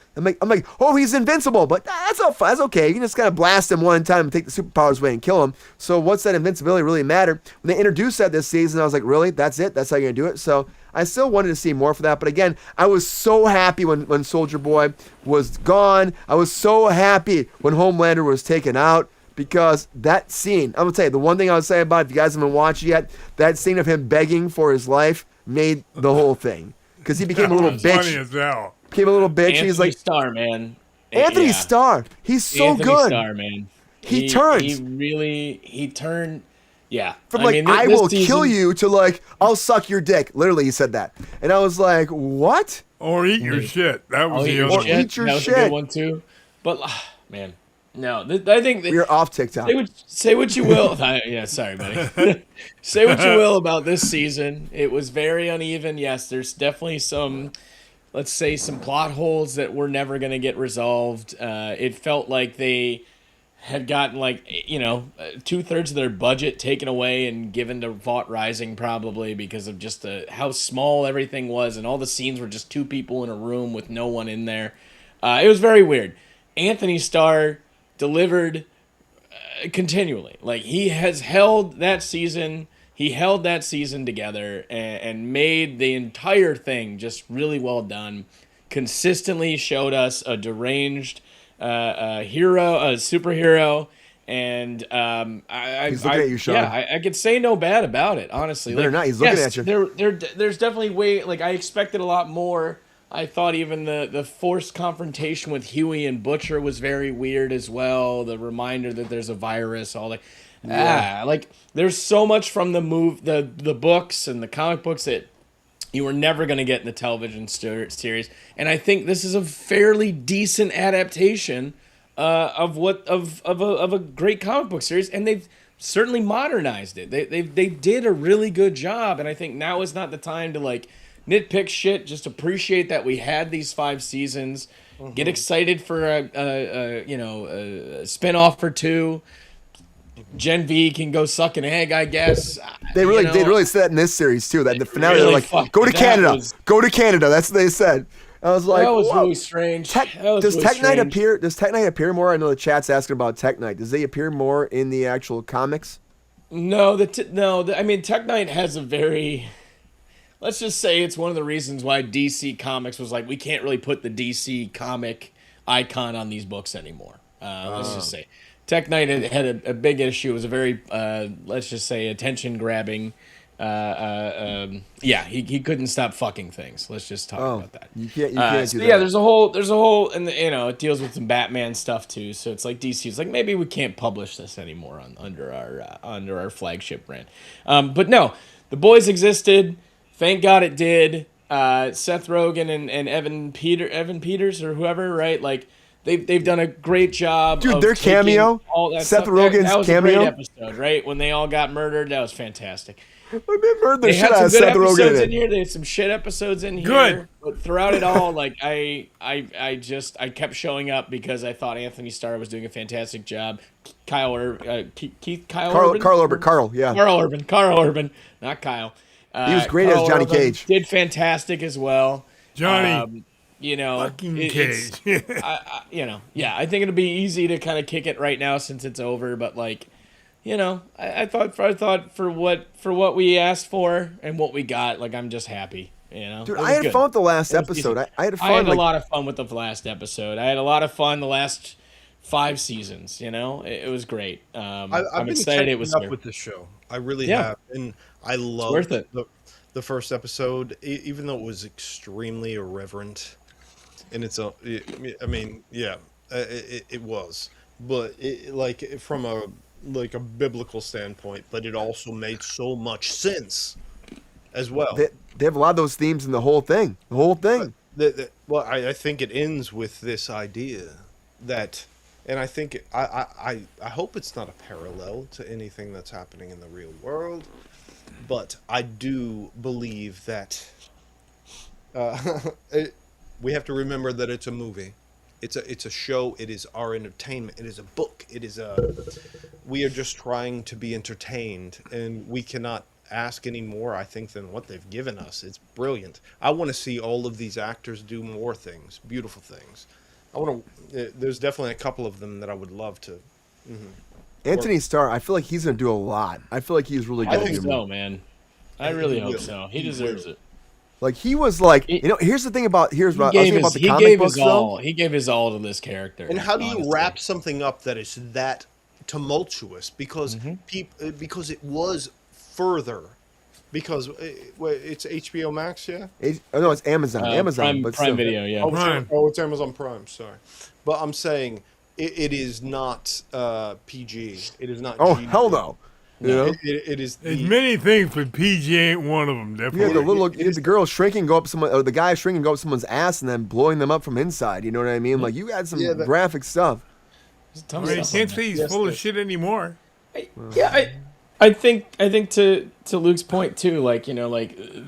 oh, he's invincible, but that's okay. You can just kind of blast him one time and take the superpowers away and kill him. So what's that invincibility really matter? When they introduced that this season, I was like, really? That's it? That's how you're going to do it? So I still wanted to see more for that. But again, I was so happy when Soldier Boy was gone. I was so happy when Homelander was taken out. Because that scene, I'm going to tell you, the one thing I would say about it, if you guys haven't watched yet, that scene of him begging for his life made the whole thing. Because he became a little bitch. Funny as hell. Became a little bitch. He's like Starr, man. Anthony Starr. He's so Anthony good. Starr, man. He turns. He turned. Yeah. From I will kill you to like, I'll suck your dick. Literally, he said that. And I was like, what? Or eat your shit. That was the other Or one. eat your that was shit. a good one too. But man, no, I think that We're off TikTok. say what you will. Yeah, sorry, buddy. Say what you will about this season. It was very uneven. Yes, there's definitely some, let's say, some plot holes that were never going to get resolved. It felt like they had gotten 2/3 of their budget taken away and given to Vought Rising, probably because of just how small everything was, and all the scenes were just 2 people in a room with no one in there. It was very weird. Anthony Starr delivered continually. Like, he has held that season. He held that season together and made the entire thing just really well done. Consistently showed us a deranged superhero. And He's looking at you, Sean. Yeah, I could say no bad about it, honestly. Better not. He's looking at you. There's definitely I expected a lot more. I thought even the forced confrontation with Huey and Butcher was very weird as well. The reminder that there's a virus, all that. There's so much from the books and the comic books that you were never going to get in the television series. And I think this is a fairly decent adaptation of a great comic book series, and they've certainly modernized it. They did a really good job, and I think now is not the time to nitpick shit. Just appreciate that we had these 5 seasons. Get excited for a spinoff or 2. Gen V can go suck an egg, I guess. They really said that in this series too. That the finale, really they're like, go to Canada, go to Canada. That's what they said. I was like, that was whoa. really strange. Does Tech Knight appear? Does Tech Knight appear more? I know the chat's asking about Tech Knight. Does he appear more in the actual comics? No, I mean, Tech Knight has a very. Let's just say it's one of the reasons why DC Comics was like, we can't really put the DC comic icon on these books anymore. Let's just say. Tech Knight had a big issue. It was a very, let's just say, attention-grabbing. He couldn't stop fucking things. Let's just talk about that. You can't do that. Yeah, there's a whole, and it deals with some Batman stuff too. So it's like DC's like, maybe we can't publish this anymore under our flagship brand. But no, the boys existed. Thank God it did. Seth Rogen and Evan Peters or whoever, right? They've done a great job. Dude, of their taking cameo, all that Seth stuff. Rogen's that was cameo, a great episode, right? When they all got murdered, that was fantastic. They murdered the They shit had out some of good Seth Rogen episodes in in it. here. They had some shit episodes in here. Good. But throughout it all, I kept showing up because I thought Anthony Starr was doing a fantastic job. Carl Urban, not Kyle. He was great Carl as Johnny Urban Cage. Did fantastic as well. Johnny. Fucking Cage. I think it'll be easy to kind of kick it right now since it's over. But I thought for what we asked for and what we got, I'm just happy. Dude, I had fun with the last episode. I had fun. I had a lot of fun with the last episode. I had a lot of fun the last 5 seasons. It was great. I've I'm been excited it was up here. with this show. I really have, and I loved worth it. the first episode, even though it was extremely irreverent. And it was, but from a biblical standpoint, but it also made so much sense as well. They have a lot of those themes in the whole thing. Well, I think it ends with this idea that, and I think I hope it's not a parallel to anything that's happening in the real world, but I do believe that we have to remember that it's a movie. It's a show. It is our entertainment. It is a book. We are just trying to be entertained, and we cannot ask any more, I think, than what they've given us. It's brilliant. I want to see all of these actors do more things, beautiful things. There's definitely a couple of them that I would love to. Anthony Starr, I feel like he's going to do a lot. I feel like he's really good. I hope so, man. I really hope so. He deserves it. He was here's the thing about He gave his all to this character. And how do you wrap something up that is that tumultuous? Because because it was further. Because it's HBO Max, yeah? No, it's Amazon. Prime Video, yeah. It's Amazon Prime, sorry. But I'm saying it is not PG. It is not Oh, G. hell no. It is. There's many things, but PG ain't one of them. Definitely. Yeah, the girl shrinking go up someone, or the guy shrinking go up someone's ass and then blowing them up from inside. You know what I mean? You had some graphic stuff. You can't say he's full of shit anymore. I think to Luke's point too,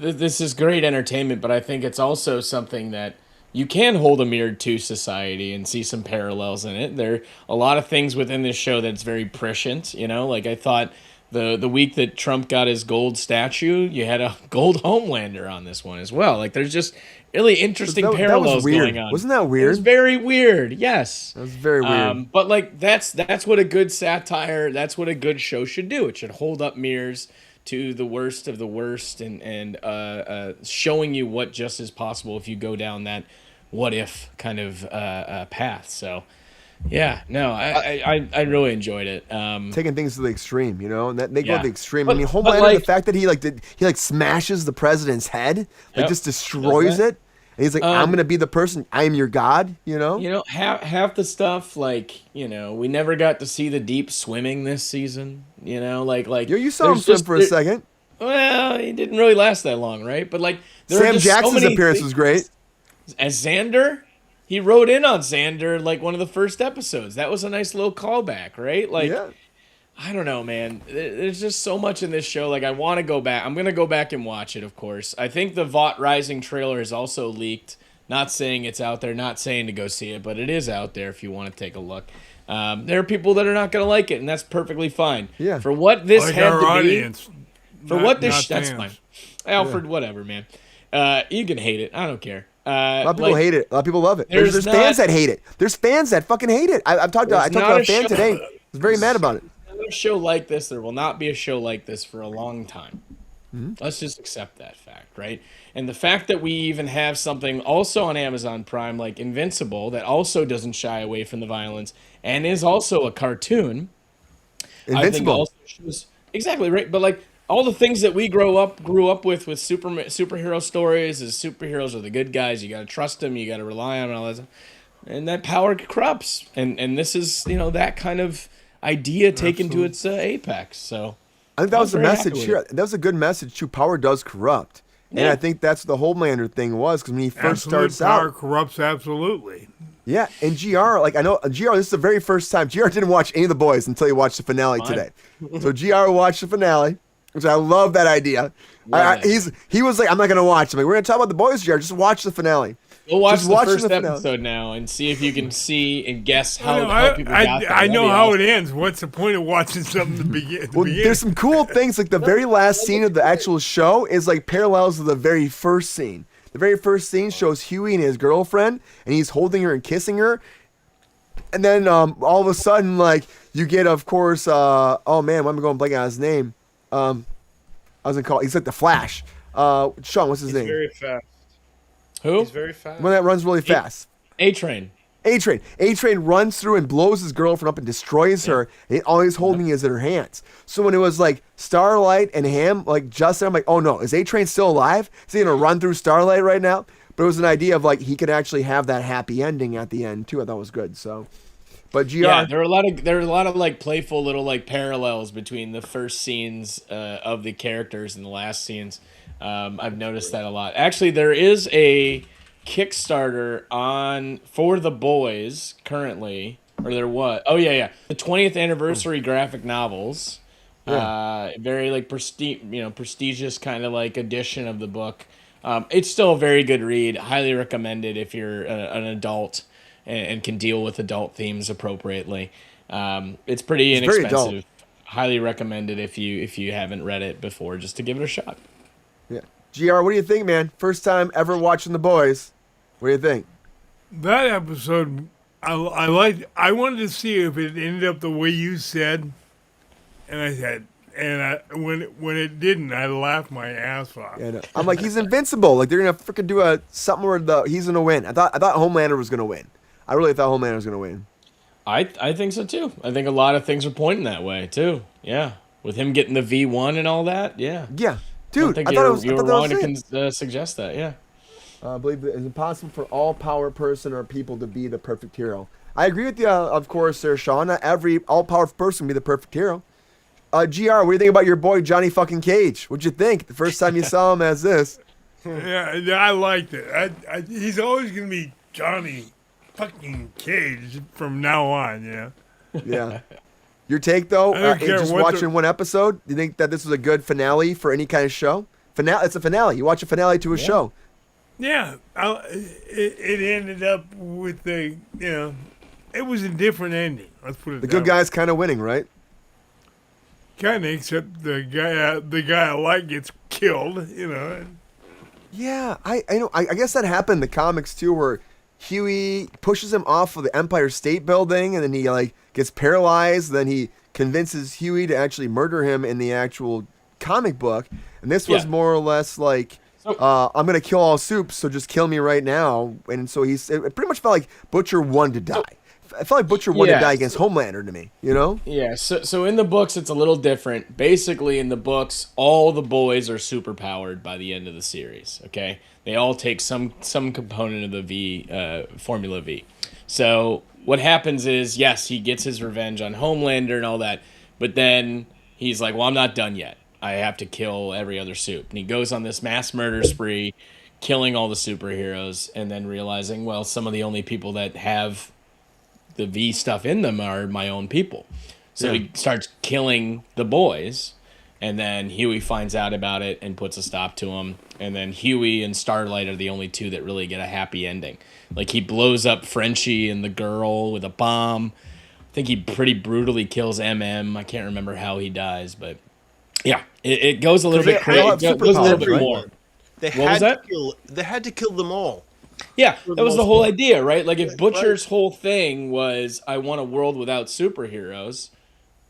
this is great entertainment, but I think it's also something that you can hold a mirror to society and see some parallels in it. There are a lot of things within this show that's very prescient. I thought the week that Trump got his gold statue, you had a gold Homelander on this one as well. There's just really interesting parallels going on. Wasn't that weird? It was very weird. Yes, that was very weird. But that's what a good satire. That's what a good show should do. It should hold up mirrors to the worst of the worst and showing you what just is possible if you go down that what if kind of path. So Yeah, no, I really enjoyed it. Taking things to the extreme, and that they go Yeah. to the extreme. But- I mean, but, Homelander, like- the fact that he smashes the president's head, Yep. just destroys that. it. And he's like, I'm gonna be the person. I am your god. Half the stuff, we never got to see the deep swimming this season. You saw him there's swim just- for a second. Well, he didn't really last that long, right? But there are Sam just so Jackson's many appearance things- was great. As Xander. He rode in on Xander one of the first episodes. That was a nice little callback, right? Yeah. I don't know, man. There's just so much in this show. I want to go back. I'm going to go back and watch it, of course. I think the Vought Rising trailer is also leaked. Not saying it's out there, not saying to go see it, but it is out there if you want to take a look. There are people that are not going to like it, and that's perfectly fine. Yeah. For what this Like had our to audience. be, for not- what this, not that's fans. fine. Alfred, whatever, man. You can hate it. I don't care. A lot of people hate it. A lot of people love it. There's there's fans not- that hate it. There's fans that fucking hate it. I talked to There's not a a fan show- today. He's very mad about it. A show like this, there will not be a show like this for a long time. Mm-hmm. Let's just accept that fact, right? And the fact that we even have something also on Amazon Prime like Invincible that also doesn't shy away from the violence and is also a cartoon. I think Invincible. also shows, exactly right, but all the things that we grew up with superhero stories is superheroes are the good guys. You got to trust them. You got to rely on all that stuff. And that power corrupts. And this is, that kind of idea taken to its apex. So I think that was the very happy message with here. it. That was a good message too. Power does corrupt. And Yeah. I think that's what the Homelander thing was, because when he first Absolute starts power out. corrupts absolutely. Yeah, and GR, I know GR, this is the very first time. GR didn't watch any of the boys until he watched the finale today. So GR watched the finale, which I love that idea. Right. He was like, I'm not going to watch. I'm like, we're going to talk about the boys, GR. Just watch the finale. We'll watch Just the watching first the finale. episode now and see if you can see and guess how people I got there. I That'd know be how awesome. it ends. What's the point of watching something to begin? Well, there's some cool things, like the very last scene of the actual show is parallels to the very first scene. The very first scene shows Huey and his girlfriend, and he's holding her and kissing her. And then all of a sudden, you get, of course, oh man, why am I going blank on his name? I was gonna call. He's like the Flash. Sean, what's his name? Very fast. Who? He's very fast. One that runs really fast. A-Train. A-Train. A-Train runs through and blows his girlfriend up and destroys her. And all he's holding is in her hands. So when it was Starlight and him, Justin, I'm like, oh no, is A-Train still alive? Is he gonna run through Starlight right now? But it was an idea of he could actually have that happy ending at the end too. I thought was good. So, but GR, Yeah, there are a lot of playful little parallels between the first scenes of the characters and the last scenes. I've noticed that a lot. Actually, there is a Kickstarter for the boys currently, or there was. Oh yeah, the 20th anniversary graphic novels. Very prestigious kind of edition of the book. It's still a very good read. Highly recommended if you're an adult and can deal with adult themes appropriately. It's pretty It's very adult. inexpensive. Highly recommended if you haven't read it before, just to give it a shot. yeah. GR, what do you think, man? First time ever watching the boys. What do you think? That episode, I liked. I wanted to see if it ended up the way you said, and I said, when it didn't, I laughed my ass off. Yeah, I know. I'm like, he's invincible. They're gonna freaking do something where he's gonna win. I thought Homelander was gonna win. I really thought Homelander was gonna win. I think so too. I think a lot of things are pointing that way too. Yeah, with him getting the V1 and all that. Yeah, Yeah, I dude. think I you thought were, it was. you I were thought that wrong was to it. suggest that. Yeah. I believe that it's impossible for all power person or people to be the perfect hero. I agree with you, of course, there, Sean. Not every all powerful person can be the perfect hero. GR, what do you think about your boy Johnny fucking Cage? What'd you think the first time you saw him as this? Yeah, I liked it. He's always gonna be Johnny fucking Cage from now on. Yeah. Yeah. Your take though, I don't care just what watching one episode, do you think that this was a good finale for any kind of show? It's a finale. You watch a finale to a show. Yeah, it ended up with it was a different ending. Let's put it The that good way. guy's kind of winning, right? Kind of, except the guy I like gets killed. Yeah, I know. I guess that happened in the comics too, where Huey pushes him off of the Empire State Building, and then he gets paralyzed. Then he convinces Huey to actually murder him in the actual comic book. And this was Yeah. more or less I'm gonna kill all soups, so just kill me right now. And so it pretty much felt like Butcher wanted to die. I felt like Butcher wanted to Yeah. die against Homelander to me. You know? Yeah, so in the books it's a little different. Basically, in the books, all the boys are superpowered by the end of the series. Okay, they all take some component of the Formula V. So what happens is, yes, he gets his revenge on Homelander and all that, but then he's like, well, I'm not done yet. I have to kill every other supe, and he goes on this mass murder spree, killing all the superheroes, and then realizing, well, some of the only people that have the V stuff in them are my own people. So he starts killing the boys, and then Huey finds out about it and puts a stop to him. And then Huey and Starlight are the only two that really get a happy ending. Like, he blows up Frenchie and the girl with a bomb. I think he pretty brutally kills MM. I can't remember how he dies, but yeah, it goes a little bit they all crazy. have It goes a little superpowers, bit right? more. They What was that? They had to kill them all. Yeah, For that was the most whole part. idea, right? Like, if Butcher's Right. whole thing was, I want a world without superheroes,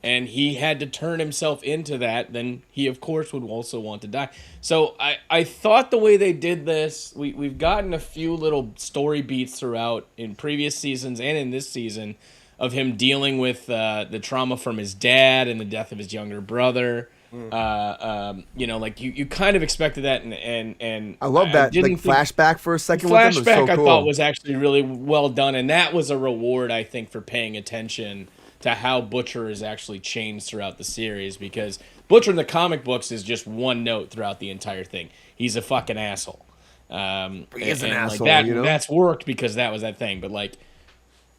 and he had to turn himself into that, then he, of course, would also want to die. So I thought the way they did this, we've gotten a few little story beats throughout in previous seasons and in this season of him dealing with the trauma from his dad and the death of his younger brother. You know, like you kind of expected that, and I love that didn't like think- flashback for a second with him. It was flashback so cool. I thought was actually really well done, and that was a reward, I think, for paying attention to how Butcher is actually changed throughout the series, because Butcher in the comic books is just one note throughout the entire thing. He's a fucking asshole. He is an and, asshole, like, you know? that's worked because that was that thing, but like,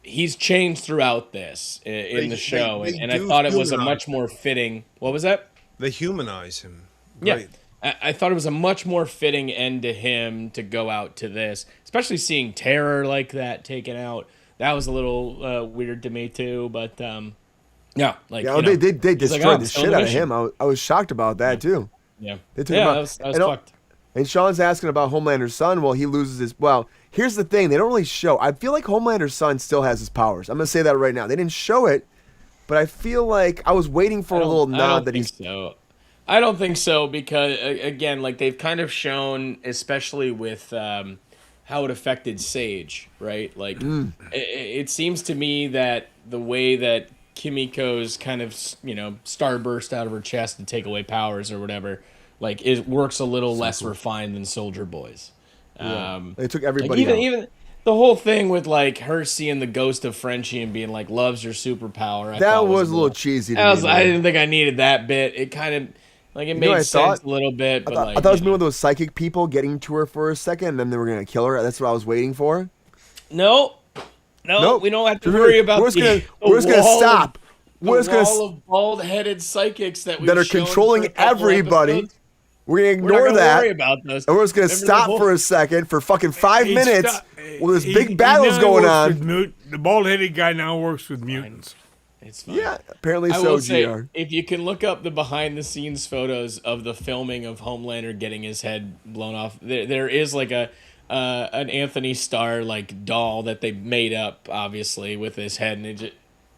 he's changed throughout this in the show, they and I do thought it was a humanize much more fitting. What was that? They humanize him. Yeah. Right. I thought it was a much more fitting end to him to go out to this, especially seeing Terror like that taken out. That was a little weird to me too, but yeah, like, Yeah, you know, they he's like, destroyed "Oh, I'm the still shit on out of mission." him. I was shocked about that too. Yeah, They took yeah, him out. that was And, fucked. and Sean's asking about Homelander's son. Well, he loses his. Well, here's the thing: they don't really show. I feel like Homelander's son still has his powers. I'm gonna say that right now. They didn't show it, but I feel like I was waiting for a little nod that he's. So. I don't think so, because again, like, they've kind of shown, especially with how it affected Sage, right? Like, it seems to me that the way that Kimiko's kind of, you know, starburst out of her chest to take away powers or whatever, like, it works a little less refined than Soldier Boy's. They took Like, everybody out. even the whole thing with, like, her seeing the ghost of Frenchie and being like, "Love's your superpower." I That thought was a little cheesy to me. I man. didn't think I needed that bit. It kind of, like, it know what I made sense thought? a little bit, but I like, thought it was you me one know. of those psychic people getting to her for a second, and then they were gonna kill her. That's what I was waiting for. No, Nope. we don't have to We're worry gonna- about we're just the, gonna- the we're just gonna wall stop. Of, We're the just gonna wall of bald-headed psychics that that are shown controlling for a couple everybody. episodes. We're gonna We're not ignore gonna that. worry about those. And we're just gonna Remember the stop whole- for a second for fucking 5 minutes while this He- big he battle's now going works on. with the bald-headed guy now works with mutants. It's fine. Yeah, apparently I so, will say, GR. if you can look up the behind-the-scenes photos of the filming of Homelander getting his head blown off, there is like an Anthony Starr like doll that they made up, obviously, with his head, and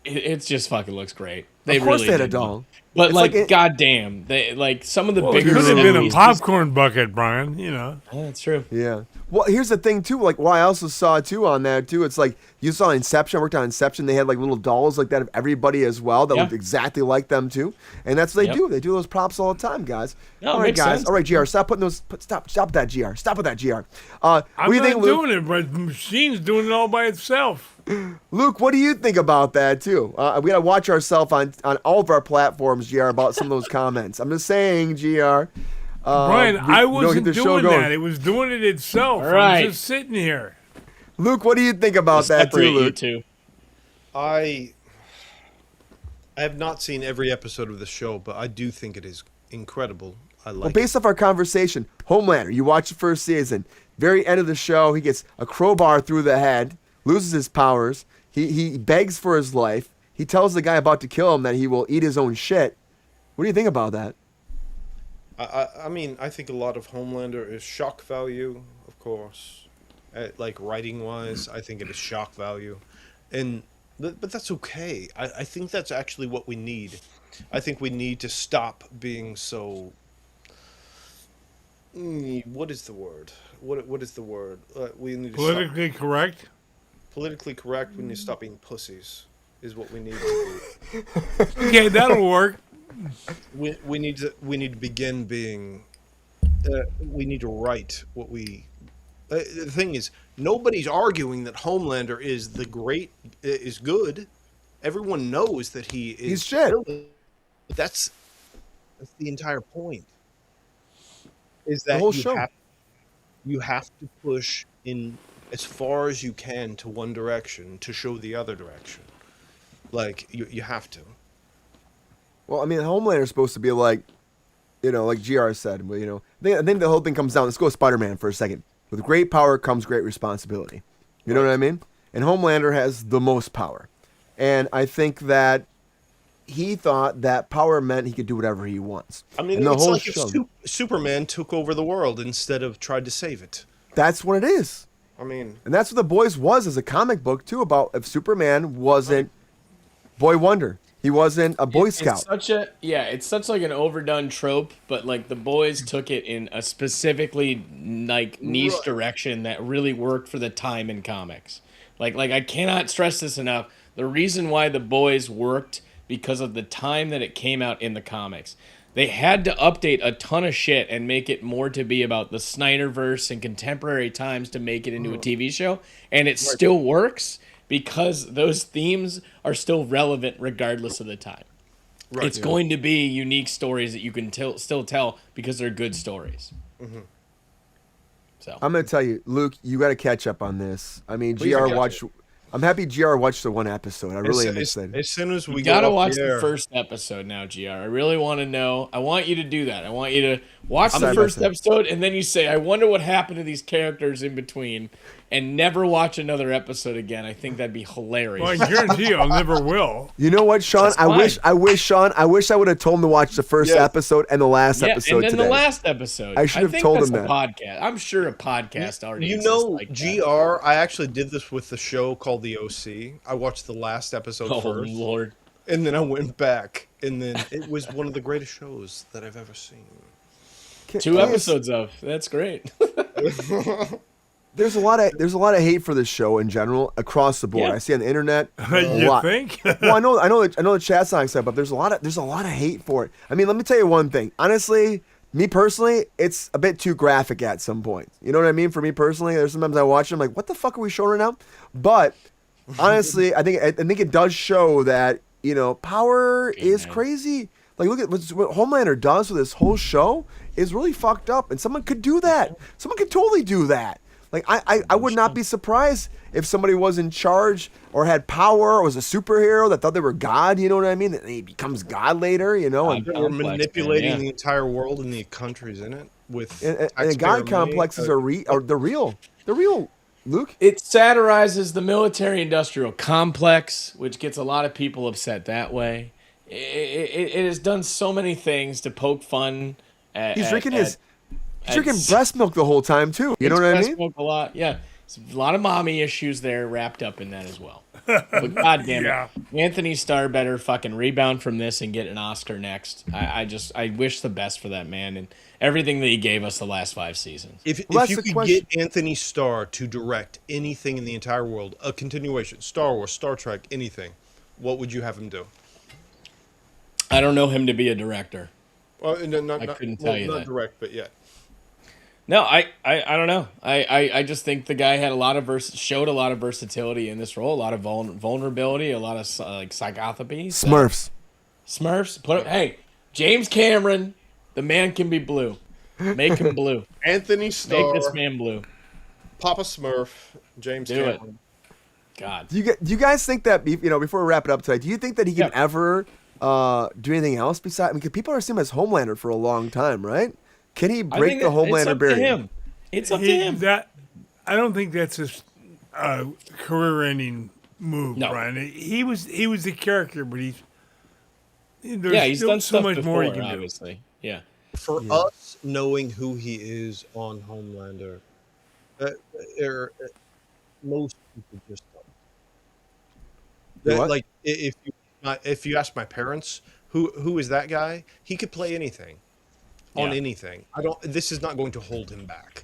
it just fucking looks great. They Of course really they had a did. doll. But It's like, like it- goddamn, they like some of the Well, it bigger. could have been a movies- popcorn bucket, Brian. You know. Oh, that's true. Yeah. Well, here's the thing too. Like, what I also saw too on that too. It's like you saw Inception. I worked on Inception. They had like little dolls like that of everybody as well that Yeah. looked exactly like them too. And that's what they Yep. do. They do those props all the time, guys. No, it all right, makes guys. sense. All right, GR. Stop putting those. Stop with that, GR. Stop with that, GR. What I'm do you not think, Luke? doing it, but the machine's doing it all by itself. Luke, what do you think about that too? We gotta watch ourselves on all of our platforms, GR, about some of those comments. I'm just saying, GR. Brian, I get wasn't the show doing going. that. It was doing it itself. All right. I'm just sitting here. Luke, what do you think about that too, Separate you Luke? two. I have not seen every episode of the show, but I do think it is incredible. I like Well, based off our conversation, Homelander, you watch the first season. Very end of the show, he gets a crowbar through the head, loses his powers. He begs for his life. He tells the guy about to kill him that he will eat his own shit. What do you think about that? I mean, I think a lot of Homelander is shock value, of course. Like writing wise, I think it is shock value, but that's okay. I think that's actually what we need. I think we need to stop being so. What is the word? What is the word? We need to stop. Politically correct. Politically correct. We need to stop being pussies. Is what we need to do. Okay, that'll work. We need to begin being. We need to write what we. The thing is, nobody's arguing that Homelander is good. Everyone knows that he is. He's shit. But that's the entire point. Is that The whole show. You have to push in as far as you can to one direction to show the other direction. Like you have to. Well, I mean, Homelander is supposed to be like, like GR said. But I think the whole thing comes down. Let's go with Spider-Man for a second. With great power comes great responsibility. You know what I mean? And Homelander has the most power, and I think that he thought that power meant he could do whatever he wants. I mean, and the it's whole like show, if Superman took over the world instead of tried to save it. that's what it is. I mean, And that's what The Boys was as a comic book too. About if Superman wasn't Boy Wonder, he wasn't a Boy Scout. It's such like an overdone trope, but like the boys took it in a specifically like niche direction that really worked for the time in comics. Like I cannot stress this enough. The reason why the boys worked because of the time that it came out in the comics. They had to update a ton of shit and make it more to be about the Snyderverse and contemporary times to make it into a TV show, and it still works because those themes are still relevant regardless of the time. Right, it's going to be unique stories that you can still tell because they're good stories. Mm-hmm. So I'm going to tell you, Luke, you got to catch up on this. I mean, Please GR watched. I'm happy GR watched the one episode. I really am excited. As soon as we gotta watch the first episode now, GR. I really want to know. I want you to do that. I want you to watch the first episode, and then you say, "I wonder what happened to these characters in between," and never watch another episode again. I think that'd be hilarious. Well, I guarantee you, I never will. You know what, Sean? I wish I would have told him to watch the first episode and the last episode and then today. the last episode. I should have told him that. Podcast. I'm sure a podcast already. GR. I actually did this with the show called The OC. I watched the last episode first. Oh Lord! And then I went back, and then it was one of the greatest shows that I've ever seen. 2 episodes of. That's great. There's a lot of hate for this show in general across the board. Yeah. I see on the internet. You think? Well, I know the chat's not excited, but there's a lot of hate for it. I mean, let me tell you one thing. Honestly, me personally, it's a bit too graphic at some point. You know what I mean? For me personally, there's sometimes I watch it, I'm like, what the fuck are we showing right now? But honestly, I think it does show that power is crazy. Like, look at what Homelander does with this whole show is really fucked up, and someone could do that. Someone could totally do that. Like, I would not be surprised if somebody was in charge or had power or was a superhero that thought they were God, you know what I mean? And he becomes God later, And we're manipulating the entire world and the countries in it with and the God complexes are they're real. They're real, Luke. It satirizes the military-industrial complex, which gets a lot of people upset that way. It has done so many things to poke fun at. He's drinking breast milk the whole time too. You know what I mean? Milk a lot, yeah. There's a lot of mommy issues there wrapped up in that as well. But goddamn it, Anthony Starr better fucking rebound from this and get an Oscar next. I wish the best for that man and everything that he gave us the last 5 seasons. If you could get Anthony Starr to direct anything in the entire world, a continuation, Star Wars, Star Trek, anything, what would you have him do? I don't know him to be a director. Well, I couldn't tell you not that. direct, but yeah. No, I don't know. I just think the guy had showed a lot of versatility in this role, a lot of vulnerability, a lot of psychopathy. Smurfs. Hey, James Cameron, the man can be blue. Make him blue. Anthony Starr. Make this man blue. Papa Smurf. James Cameron. God. Do you guys think that before we wrap it up today, do you think that he can ever do anything else besides? I mean, 'cause people are seeing him as Homelander for a long time, right? Can he break the Homelander barrier? It's up to him. I don't think that's a career-ending move, No. Brian. He was the character, but he's he's done so stuff much before, more he can obviously. Yeah. For us, knowing who he is on Homelander, most people just don't. What? Like, if you ask my parents, who is that guy? He could play anything, on anything. This is not going to hold him back.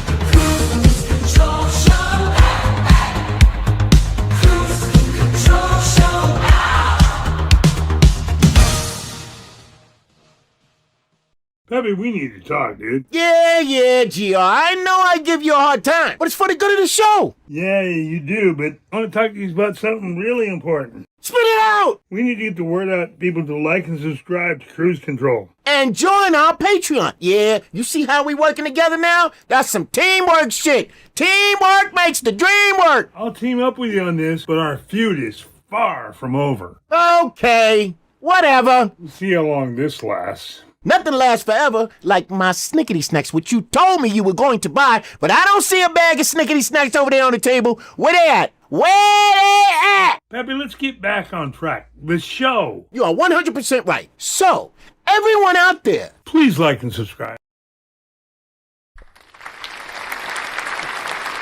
Morty, we need to talk, dude. Yeah, GR. I know I give you a hard time, but it's for the good of the show. Yeah, you do, but I want to talk to you about something really important. Spit it out! We need to get the word out to people to like and subscribe to Kruse Control. And join our Patreon. Yeah, you see how we working together now? That's some teamwork shit. Teamwork makes the dream work. I'll team up with you on this, but our feud is far from over. Okay, whatever. We'll see how long this lasts. Nothing lasts forever, like my Snickety Snacks, which you told me you were going to buy, but I don't see a bag of Snickety Snacks over there on the table. Where they at? Where they at? Peppy, let's get back on track. The show. You are 100% right. So, everyone out there, Please like and subscribe.